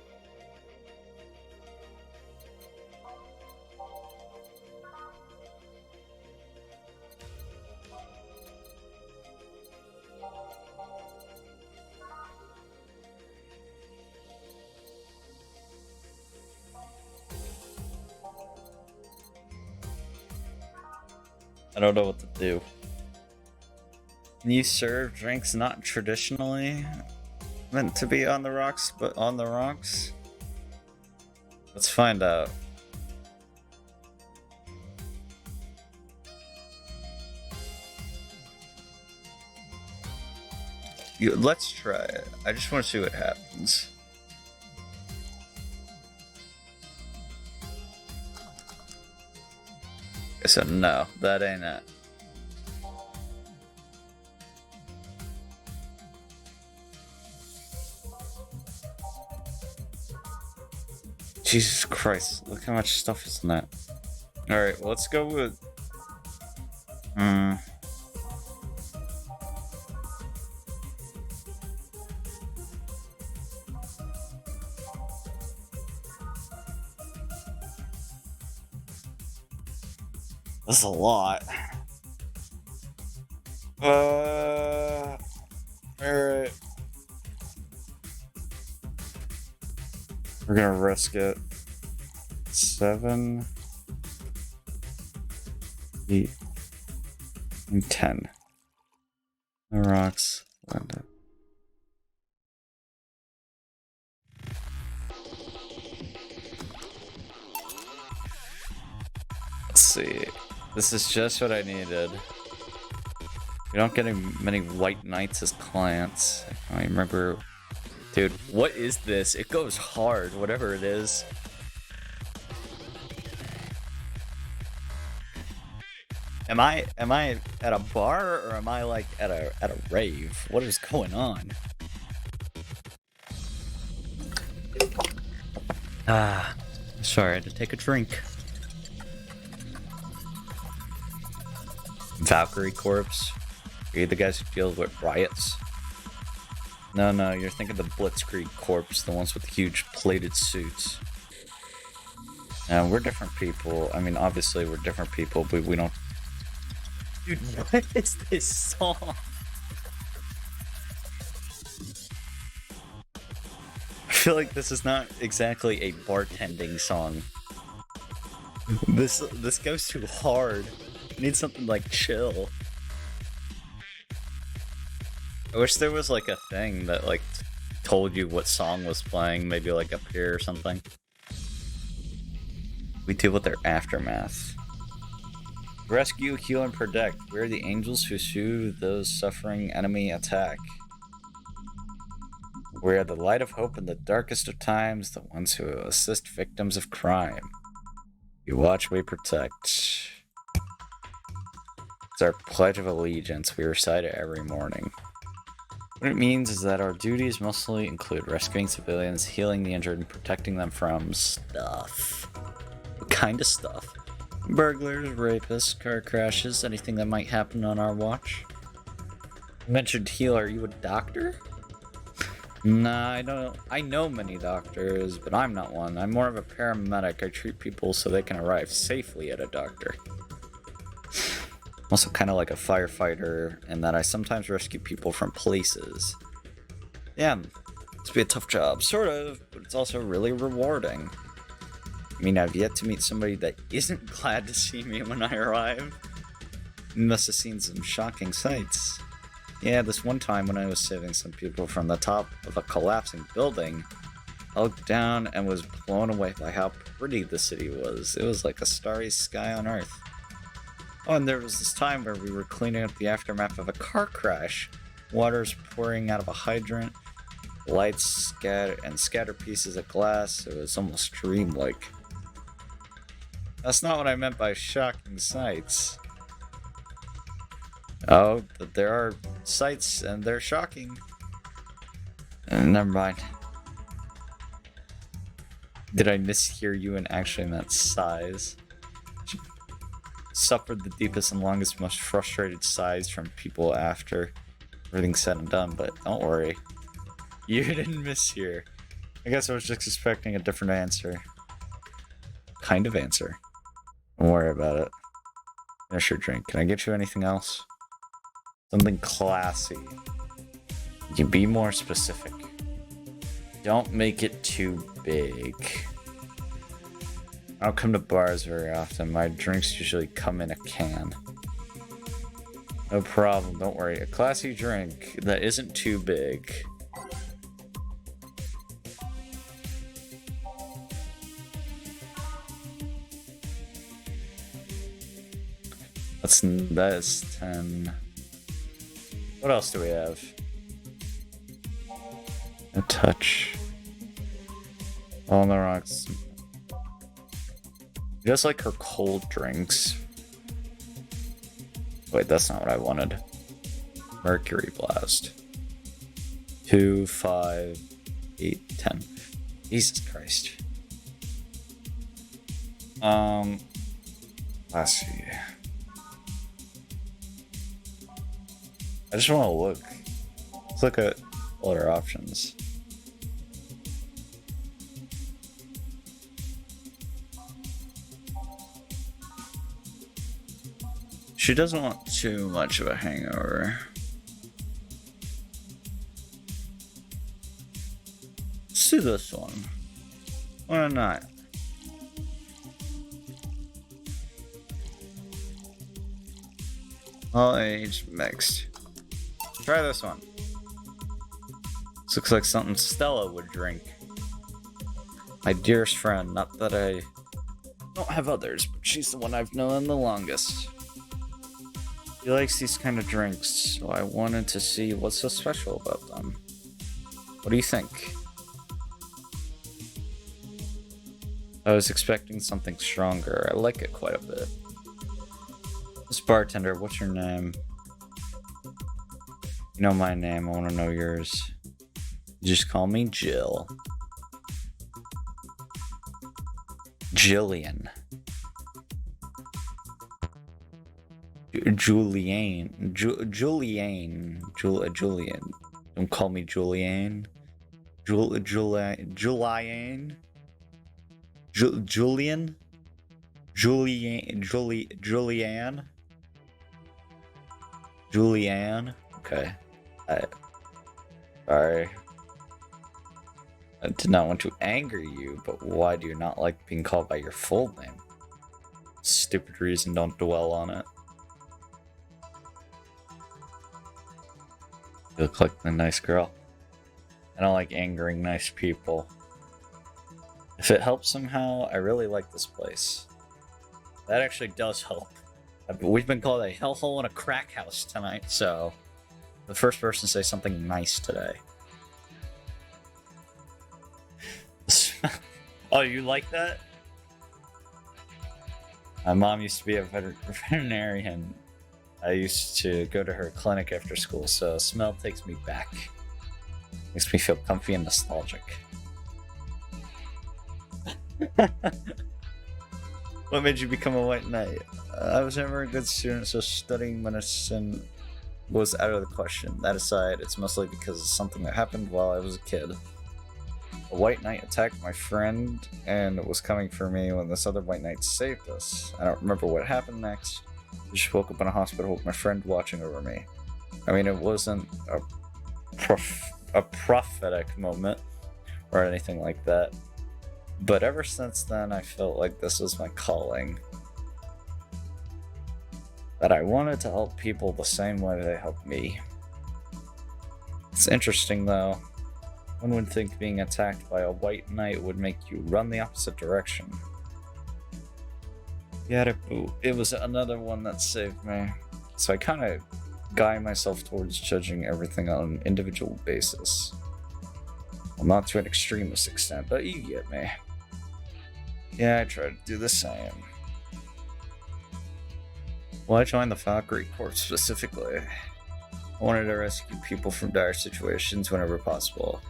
I don't know what to do. Can you serve drinks not traditionally meant to be on the rocks, but on the rocks? Let's find out. Let's try it. I just want to see what happens. So no, that ain't it. Jesus Christ, look how much stuff is in that. Alright, well, let's go with... That's a lot. Alright. We're gonna risk it. 7, 8, and 10. The rocks. Let's see. This is just what I needed. We don't get many white knights as clients. I remember... Dude, what is this? It goes hard, whatever it is. Am I at a bar or am I like at a rave? What is going on? Sorry, I had to take a drink. Valkyrie Corps. Are you the guys who deal with riots? No, you're thinking the Blitzkrieg Corps, the ones with huge plated suits. We're different people. I mean, obviously we're different people, but we don't... Dude, what is this song? I feel like this is not exactly a bartending song. This goes too hard. I need something like chill. I wish there was like a thing that like told you what song was playing, maybe like up here or something. We deal with their aftermath. Rescue, heal, and protect. We're the angels who soothe those suffering enemy attack. We are the light of hope in the darkest of times, the ones who assist victims of crime. We watch, we protect. It's our pledge of allegiance. We recite it every morning. What it means is that our duties mostly include rescuing civilians, healing the injured, and protecting them from stuff. What kind of stuff? Burglars, rapists, car crashes, anything that might happen on our watch. You mentioned heal. Are you a doctor? Nah, I don't. I know many doctors, but I'm not one. I'm more of a paramedic. I treat people so they can arrive safely at a doctor. I'm also kind of like a firefighter in that I sometimes rescue people from places. Yeah, it's be a tough job, sort of, but it's also really rewarding. I mean, I've yet to meet somebody that isn't glad to see me when I arrive. You must have seen some shocking sights. Yeah, this one time when I was saving some people from the top of a collapsing building, I looked down and was blown away by how pretty the city was. It was like a starry sky on Earth. Oh, and there was this time where we were cleaning up the aftermath of a car crash. Water's pouring out of a hydrant, lights scatter pieces of glass. It was almost dreamlike. That's not what I meant by shocking sights. Oh, but there are sights and they're shocking. Never mind. Did I mishear you and actually meant sighs? Suffered the deepest and longest, most frustrated sighs from people after everything's said and done, but don't worry. You didn't mishear. I guess I was just expecting a different answer. Kind of answer. Don't worry about it. Finish your drink. Can I get you anything else? Something classy. You can be more specific. Don't make it too big. I don't come to bars very often. My drinks usually come in a can. No problem, don't worry. A classy drink that isn't too big. That is 10. What else do we have? A touch. On the rocks. Just like her cold drinks. Wait, that's not what I wanted. Mercury Blast. 2, 5, 8, 10. Jesus Christ. Let's see. I just want to look. Let's look at all our options. She doesn't want too much of a hangover. Let's do this one. Why not? All age mixed. Try this one. This looks like something Stella would drink. My dearest friend, not that I don't have others, but she's the one I've known the longest. She likes these kind of drinks, so I wanted to see what's so special about them. What do you think? I was expecting something stronger. I like it quite a bit. This bartender, what's your name? You know my name, I want to know yours. Just call me Jill. Jillian. Julian. Don't call me Julianne. Julian? Julian? Julianne? Okay. Sorry. I did not want to anger you, but why do you not like being called by your full name? Stupid reason, don't dwell on it. You look like a nice girl. I don't like angering nice people. If it helps somehow, I really like this place. That actually does help. We've been called a hellhole and a crack house tonight, so the first person to say something nice today. Oh, you like that? My mom used to be a veterinarian. I used to go to her clinic after school, so smell takes me back. Makes me feel comfy and nostalgic. What made you become a white knight? I was never a good student, so studying medicine was out of the question. That aside, it's mostly because of something that happened while I was a kid. A white knight attacked my friend and was coming for me when this other white knight saved us. I don't remember what happened next. I just woke up in a hospital with my friend watching over me. I mean, it wasn't a prophetic moment or anything like that. But ever since then, I felt like this was my calling. That I wanted to help people the same way they helped me. It's interesting though. One would think being attacked by a white knight would make you run the opposite direction. Yeah, it was another one that saved me. So I kind of guide myself towards judging everything on an individual basis. Well, not to an extremist extent, but you get me. Yeah, I try to do the same. Well, I joined the Valkyrie Corps specifically. I wanted to rescue people from dire situations whenever possible.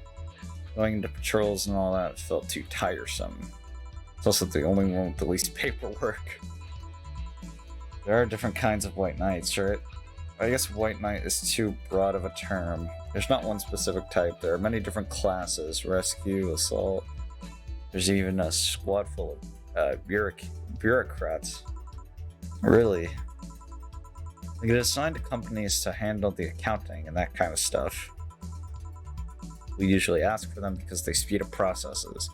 Going into patrols and all that felt too tiresome. It's also the only one with the least paperwork. There are different kinds of white knights, right? I guess white knight is too broad of a term. There's not one specific type. There are many different classes: rescue, assault. There's even a squad full of bureaucrats. Really? They get assigned to companies to handle the accounting and that kind of stuff. We usually ask for them because they speed up processes.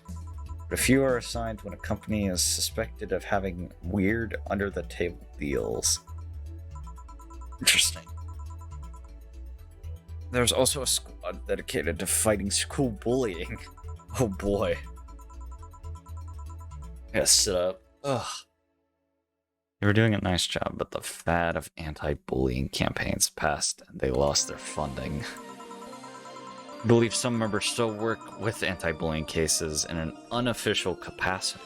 But a few are assigned when a company is suspected of having weird under-the-table deals. Interesting. There's also a squad dedicated to fighting school bullying. Oh boy. I gotta sit up. Ugh. They were doing a nice job, but the fad of anti-bullying campaigns passed and they lost their funding. I believe some members still work with anti-bullying cases in an unofficial capacity.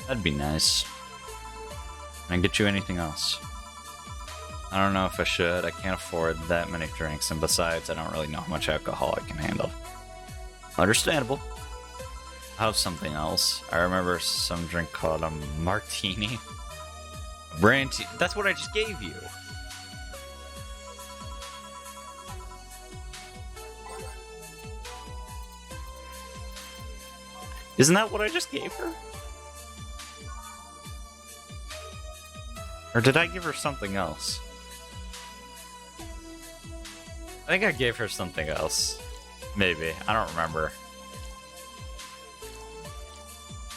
That'd be nice. Can I get you anything else? I don't know if I should. I can't afford that many drinks, and besides, I don't really know how much alcohol I can handle. Understandable. I'll have something else. I remember some drink called a martini. That's what I just gave you. Isn't that what I just gave her? Or did I give her something else? I think I gave her something else. Maybe. I don't remember.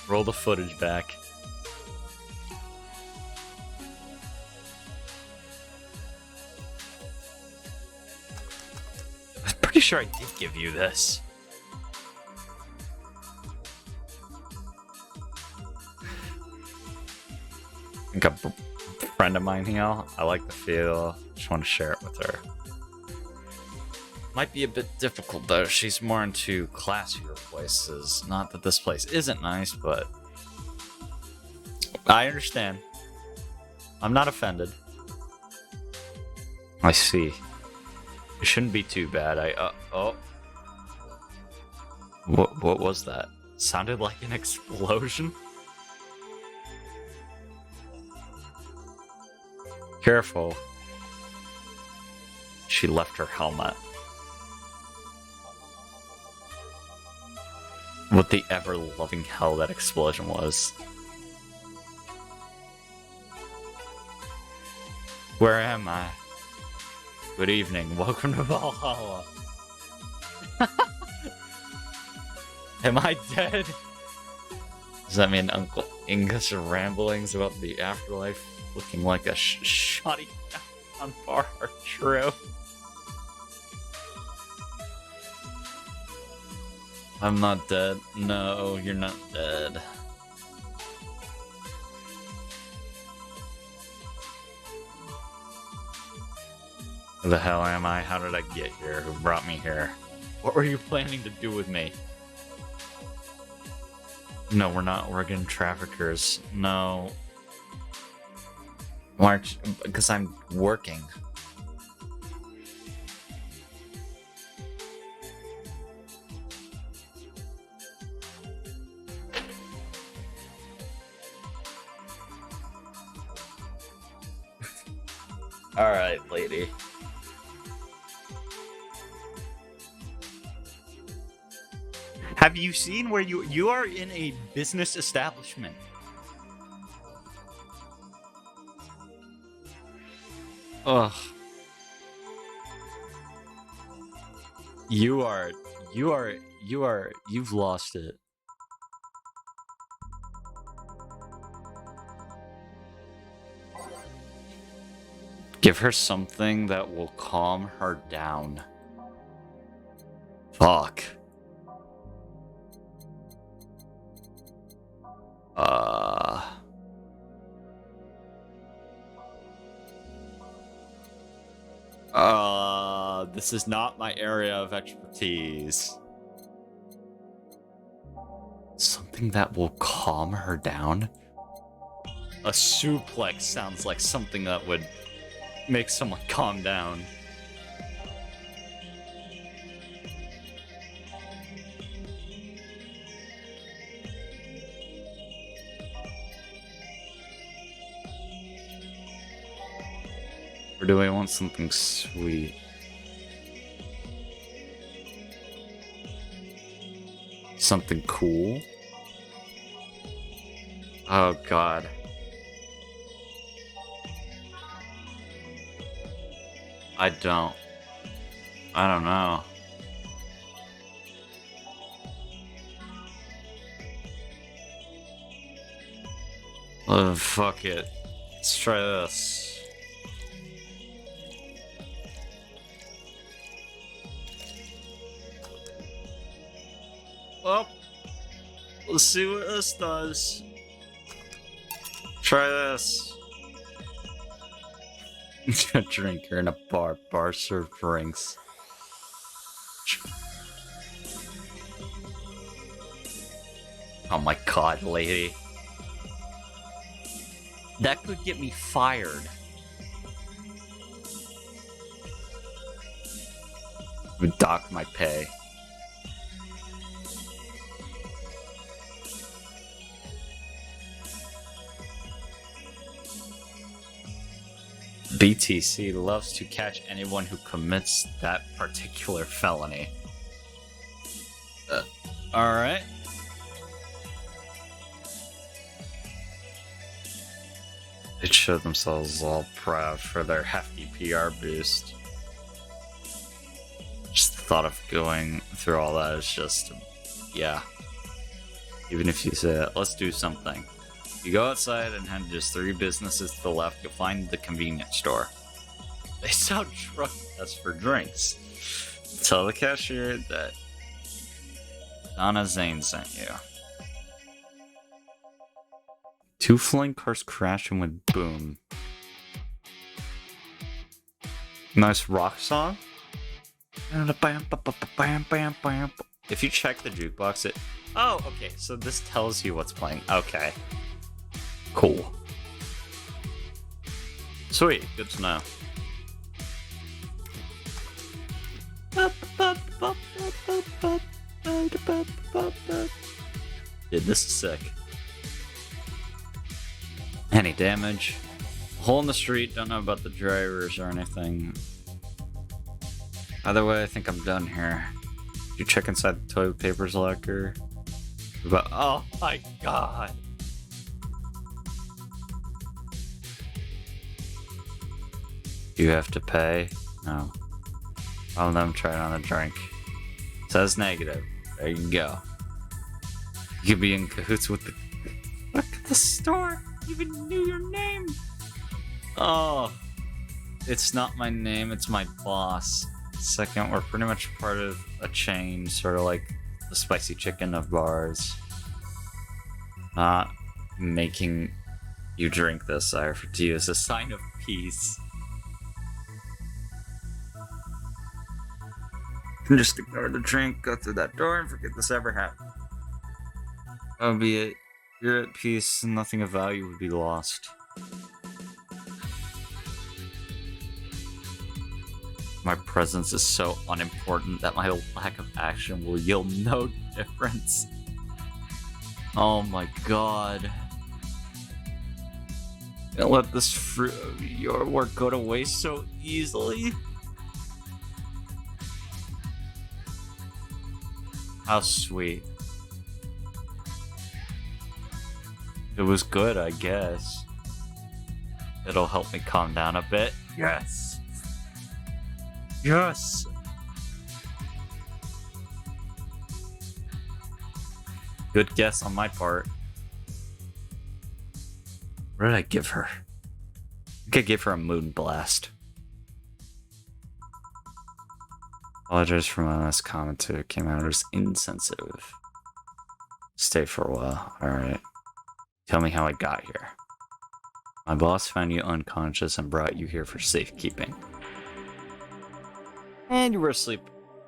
Roll the footage back. I'm pretty sure I did give you this. I think a friend of mine here. I like the feel. Just want to share it with her. Might be a bit difficult though. She's more into classier places. Not that this place isn't nice, but I understand. I'm not offended. I see. It shouldn't be too bad. Oh. What was that? Sounded like an explosion? Careful. She left her helmet. What the ever-loving hell that explosion was. Where am I? Good evening. Welcome to Valhalla. Am I dead? Does that mean Uncle Inga's ramblings about the afterlife looking like a shoddy on bar are true? I'm not dead. No, you're not dead. Who the hell am I? How did I get here? Who brought me here? What were you planning to do with me? No, we're not organ traffickers. No. Why aren't you? Because I'm working. Alright, lady. Have you seen where you are in a business establishment? Ugh. You've lost it. Give her something that will calm her down. Fuck. This is not my area of expertise. Something that will calm her down? A suplex sounds like something that would make someone calm down. Or do I want something sweet? Something cool? Oh god. I don't know. Oh, fuck it. Let's try this. Well, let's see what this does. Try this. A drinker in a bar. Bar serve drinks. Oh my god, lady. That could get me fired. Would dock my pay. BTC loves to catch anyone who commits that particular felony. Alright. They show themselves all proud for their hefty PR boost. Just the thought of going through all that is just, yeah. Even if you say, let's do something. You go outside and head just 3 businesses to the left, you'll find the convenience store. They sell drug tests for drinks. Tell the cashier that Donna Zane sent you. 2 flying cars crash and went boom. Nice rock song. If you check the jukebox, it... Oh, okay, so this tells you what's playing. Okay. Cool. Sweet, good to know. Dude, this is sick. Any damage? Hole in the street, don't know about the drivers or anything. Either way, I think I'm done here. You check inside the toilet paper's locker. But oh my god. Do you have to pay? No. I'll let them try it on a drink. Says negative. There you go. You could be in cahoots with the... Look at the store! Even knew your name! Oh. It's not my name, it's my boss. Second, we're pretty much part of a chain, sort of like the spicy chicken of bars. Not making you drink this, I offer to you as a sign of peace. You can just ignore the drink, go through that door, and forget this ever happened. That would be it. You're at peace, and nothing of value would be lost. My presence is so unimportant that my lack of action will yield no difference. Oh my god. Can't let this fruit of your work go to waste so easily. How sweet. It was good, I guess. It'll help me calm down a bit. Yes. Yes! Good guess on my part. What did I give her? I think I gave her a moon blast. Apologize for my last comment too. It came out as insensitive. Stay for a while. Alright. Tell me how I got here. My boss found you unconscious and brought you here for safekeeping. And you were asleep.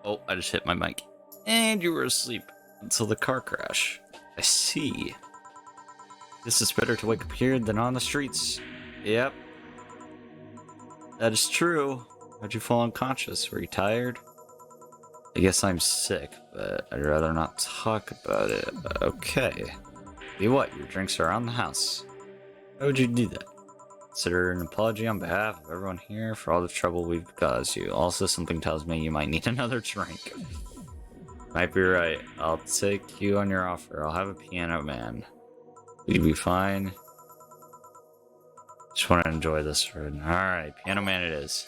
Oh, I just hit my mic. And you were asleep until the car crash. I see. This is better to wake up here than on the streets. Yep. That is true. How'd you fall unconscious? Were you tired? I guess I'm sick, but I'd rather not talk about it. Okay. Tell you what, your drinks are around the house. How would you do that? Consider an apology on behalf of everyone here for all the trouble we've caused you. Also, something tells me you might need another drink. Might be right. I'll take you on your offer. I'll have a piano man. Will you be fine? Just want to enjoy this ride. Alright, piano man it is.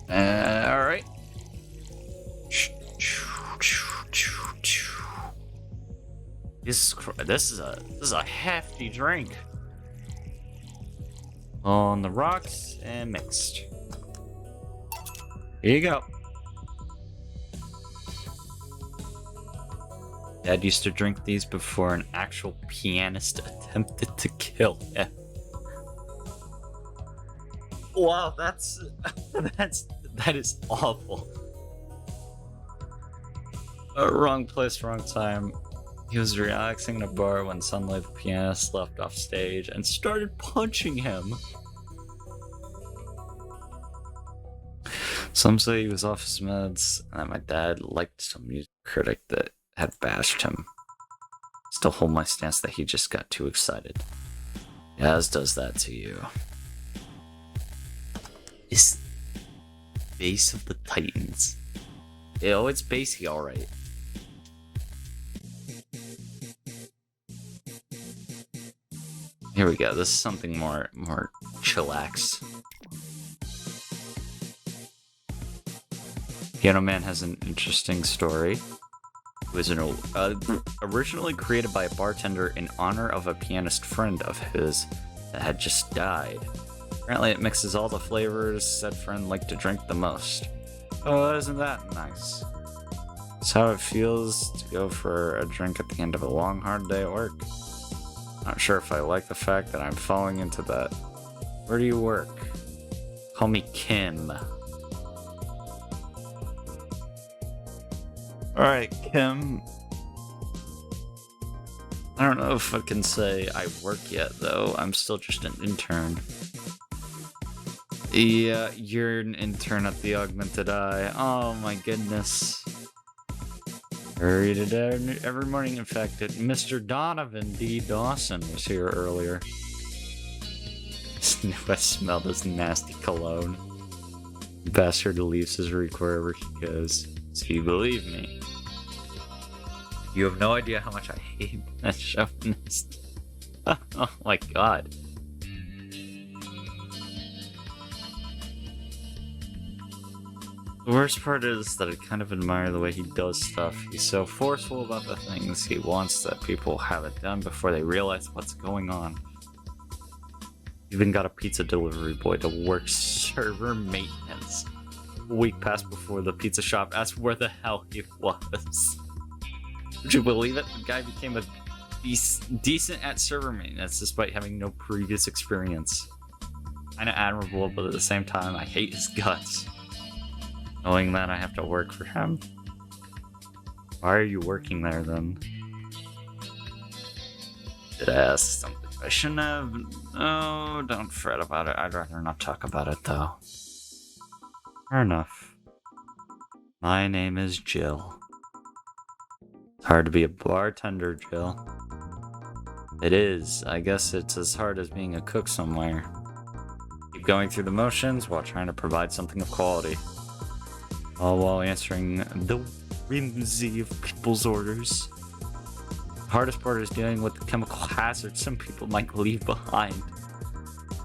Alright. This is a hefty drink. On the rocks and mixed. Here you go. Dad used to drink these before an actual pianist attempted to kill him. Wow, that is awful. Wrong place, wrong time. He was relaxing in a bar when suddenly the pianist left off stage and started punching him. Some say he was off his meds, and that my dad liked some music critic that had bashed him. Still hold my stance that he just got too excited. As does that to you. Is Base of the Titans. Oh, it's basey, alright. Here we go. This is something more chillax. Piano Man has an interesting story. It was originally created by a bartender in honor of a pianist friend of his that had just died. Apparently it mixes all the flavors said friend liked to drink the most. Oh, isn't that nice? It's how it feels to go for a drink at the end of a long, hard day at work. Not sure if I like the fact that I'm falling into that. Where do you work? Call me Kim. Alright, Kim. I don't know if I can say I work yet, though. I'm still just an intern. Yeah, you're an intern at the Augmented Eye. Oh my goodness. I read it every morning. In fact, Mr. Donovan D. Dawson was here earlier. I smell this nasty cologne. The bastard leaves his reek wherever he goes. So you believe me? You have no idea how much I hate that chauvinist. Oh my god. The worst part is that I kind of admire the way he does stuff. He's so forceful about the things he wants that people have it done before they realize what's going on. Even got a pizza delivery boy to work server maintenance. A week passed before the pizza shop asked where the hell he was. Would you believe it? The guy became a decent at server maintenance despite having no previous experience. Kinda admirable, but at the same time, I hate his guts. Knowing that I have to work for him. Why are you working there then? Did I ask something I shouldn't have? Oh, don't fret about it. I'd rather not talk about it though. Fair enough. My name is Jill. It's hard to be a bartender, Jill. It is. I guess it's as hard as being a cook somewhere. Keep going through the motions while trying to provide something of quality. All while answering the whimsy of people's orders. The hardest part is dealing with the chemical hazards some people might leave behind.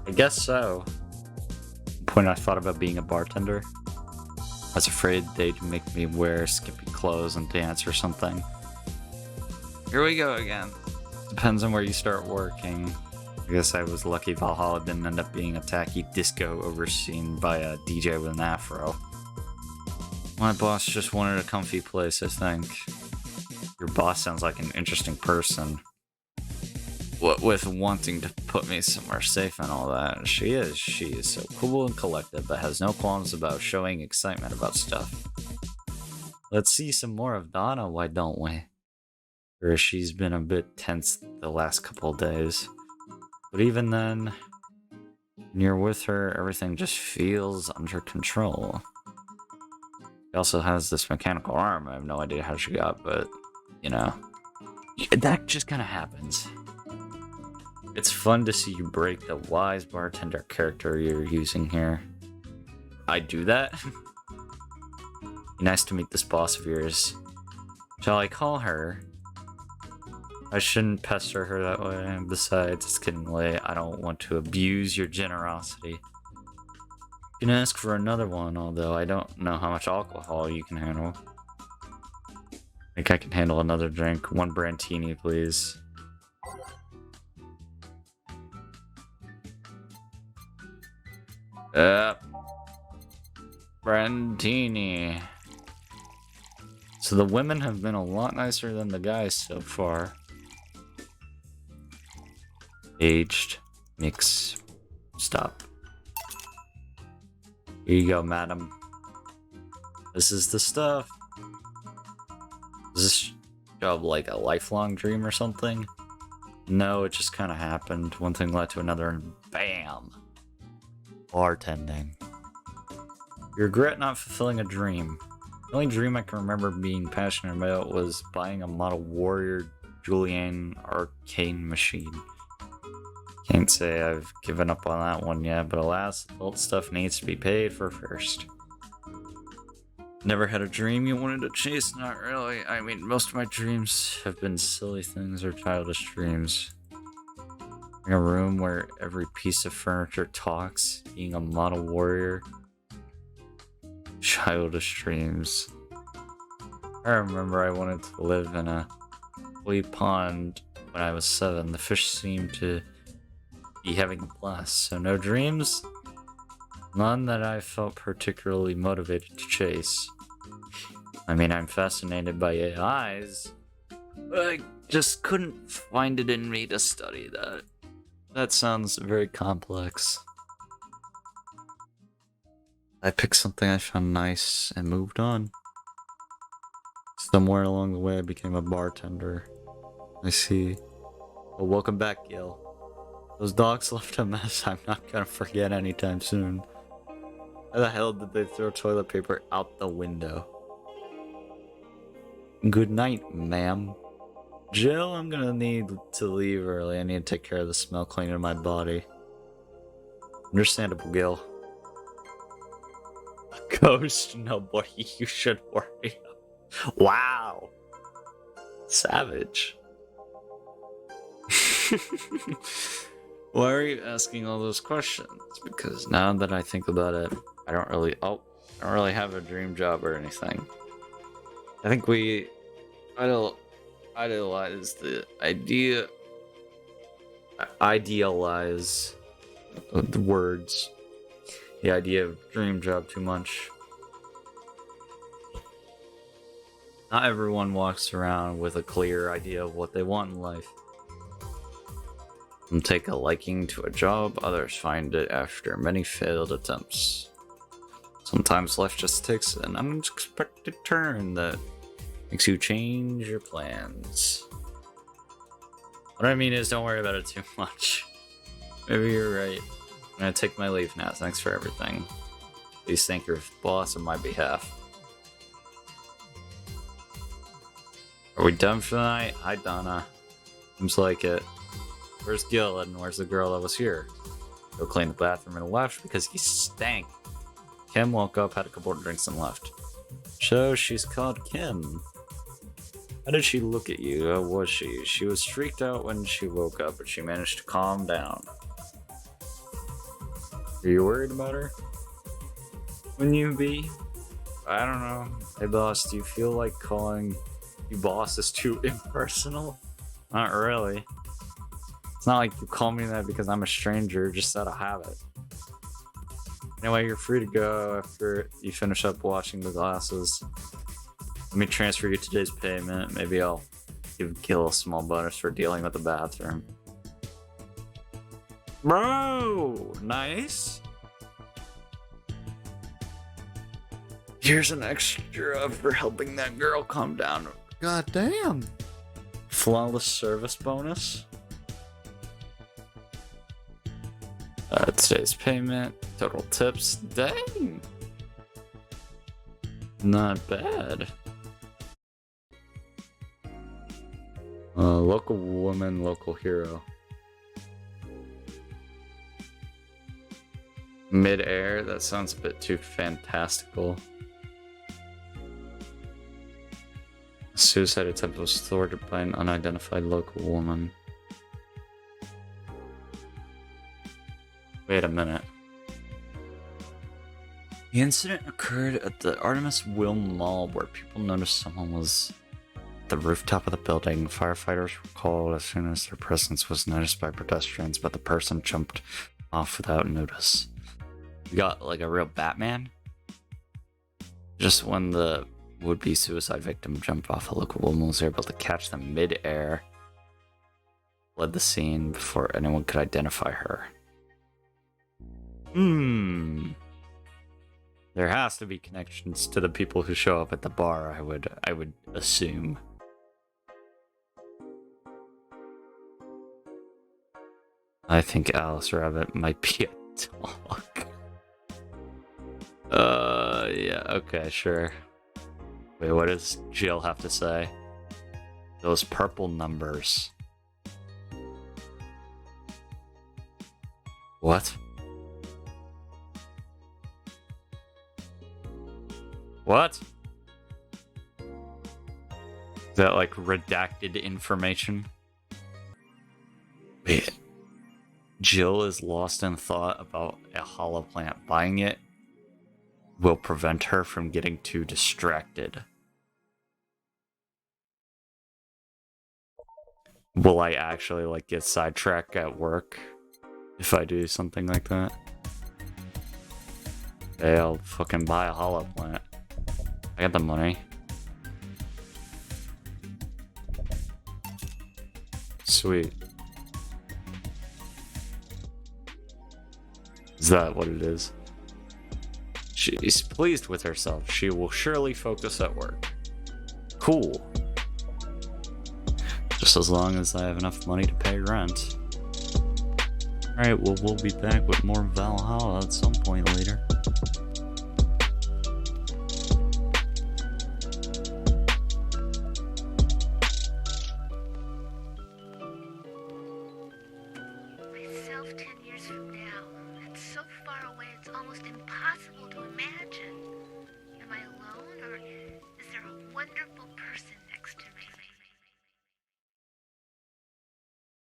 I guess so. At the point I thought about being a bartender, I was afraid they'd make me wear skimpy clothes and dance or something. Here we go again. Depends on where you start working. I guess I was lucky Valhalla didn't end up being a tacky disco overseen by a DJ with an afro. My boss just wanted a comfy place, I think. Your boss sounds like an interesting person. What with wanting to put me somewhere safe and all that. She is so cool and collected, but has no qualms about showing excitement about stuff. Let's see some more of Donna, why don't we? Or she's been a bit tense the last couple of days. But even then, when you're with her, everything just feels under control. She also has this mechanical arm. I have no idea how she got, but, you know, that just kind of happens. It's fun to see you break the wise bartender character you're using here. I do that? Nice to meet this boss of yours. Shall I call her? I shouldn't pester her that way. Besides, it's getting late. I don't want to abuse your generosity. You can ask for another one, although I don't know how much alcohol you can handle. I think I can handle another drink. One Brantini, please. Brantini. So the women have been a lot nicer than the guys so far. Aged. Mix. Stop. Here you go, madam. This is the stuff. Is this job like a lifelong dream or something? No, it just kind of happened. One thing led to another and BAM! Bartending. You regret not fulfilling a dream. The only dream I can remember being passionate about was buying a model Warrior Julian arcane machine. Can't say I've given up on that one yet, but alas, adult stuff needs to be paid for first. Never had a dream you wanted to chase? Not really. I mean, most of my dreams have been silly things or childish dreams. In a room where every piece of furniture talks, being a model warrior. Childish dreams. I remember I wanted to live in a koi pond when I was 7. The fish seemed to be having a blast, so no dreams? None that I felt particularly motivated to chase. I mean, I'm fascinated by AIs, but I just couldn't find it in me to study that. That sounds very complex. I picked something I found nice and moved on. Somewhere along the way I became a bartender. I see. Well, welcome back, Gil. Those dogs left a mess I'm not gonna forget anytime soon. How the hell did they throw toilet paper out the window? Good night, ma'am. Jill, I'm gonna need to leave early. I need to take care of the smell cleaning in my body. Understandable, Gil. Ghost, nobody you should worry. Wow. Savage. Why are you asking all those questions? Because now that I think about it, I don't really have a dream job or anything. I think we idealize the words, the idea of dream job too much. Not everyone walks around with a clear idea of what they want in life. Some take a liking to a job, others find it after many failed attempts. Sometimes life just takes an unexpected turn that makes you change your plans. What I mean is, don't worry about it too much. Maybe you're right. I'm gonna take my leave now. Thanks for everything. Please thank your boss on my behalf. Are we done for the night? Hi, Donna. Seems like it. Where's Gil and where's the girl that was here? Go clean the bathroom and left because he stank. Kim woke up, had a couple of drinks and left. So she's called Kim. How did she look at you? How was she? She was freaked out when she woke up, but she managed to calm down. Are you worried about her? Wouldn't you be? I don't know. Hey boss, do you feel like calling you boss is too impersonal? Not really. It's not like you call me that because I'm a stranger, just out of habit. Anyway, you're free to go after you finish up washing the glasses. Let me transfer you today's payment. Maybe I'll give Gil a small bonus for dealing with the bathroom. Bro, nice. Here's an extra for helping that girl calm down. God damn. Flawless service bonus. Today's payment, total tips. Dang. Not bad. Local woman, local hero. Mid-air, that sounds a bit too fantastical. Suicide attempt was thwarted by an unidentified local woman. Wait a minute. The incident occurred at the Artemis Will Mall where people noticed someone was at the rooftop of the building. Firefighters were called as soon as their presence was noticed by pedestrians, but the person jumped off without notice. We got like a real Batman. Just when the would-be suicide victim jumped off, a local woman was able to catch them mid-air, fled the scene before anyone could identify her. There has to be connections to the people who show up at the bar, I would assume. I think Alice Rabbit might be a dog. Yeah, okay, sure. Wait, what does Jill have to say? Those purple numbers. What? What? Is that like redacted information? Wait. Jill is lost in thought about a hollow plant. Buying it will prevent her from getting too distracted. Will I actually like get sidetracked at work if I do something like that? Okay, I'll fucking buy a hollow plant. I got the money. Sweet. Is that what it is? She's pleased with herself. She will surely focus at work. Cool. Just as long as I have enough money to pay rent. Alright, well, we'll be back with more Valhalla at some point later. almost impossible to imagine. Am I alone, or is there a wonderful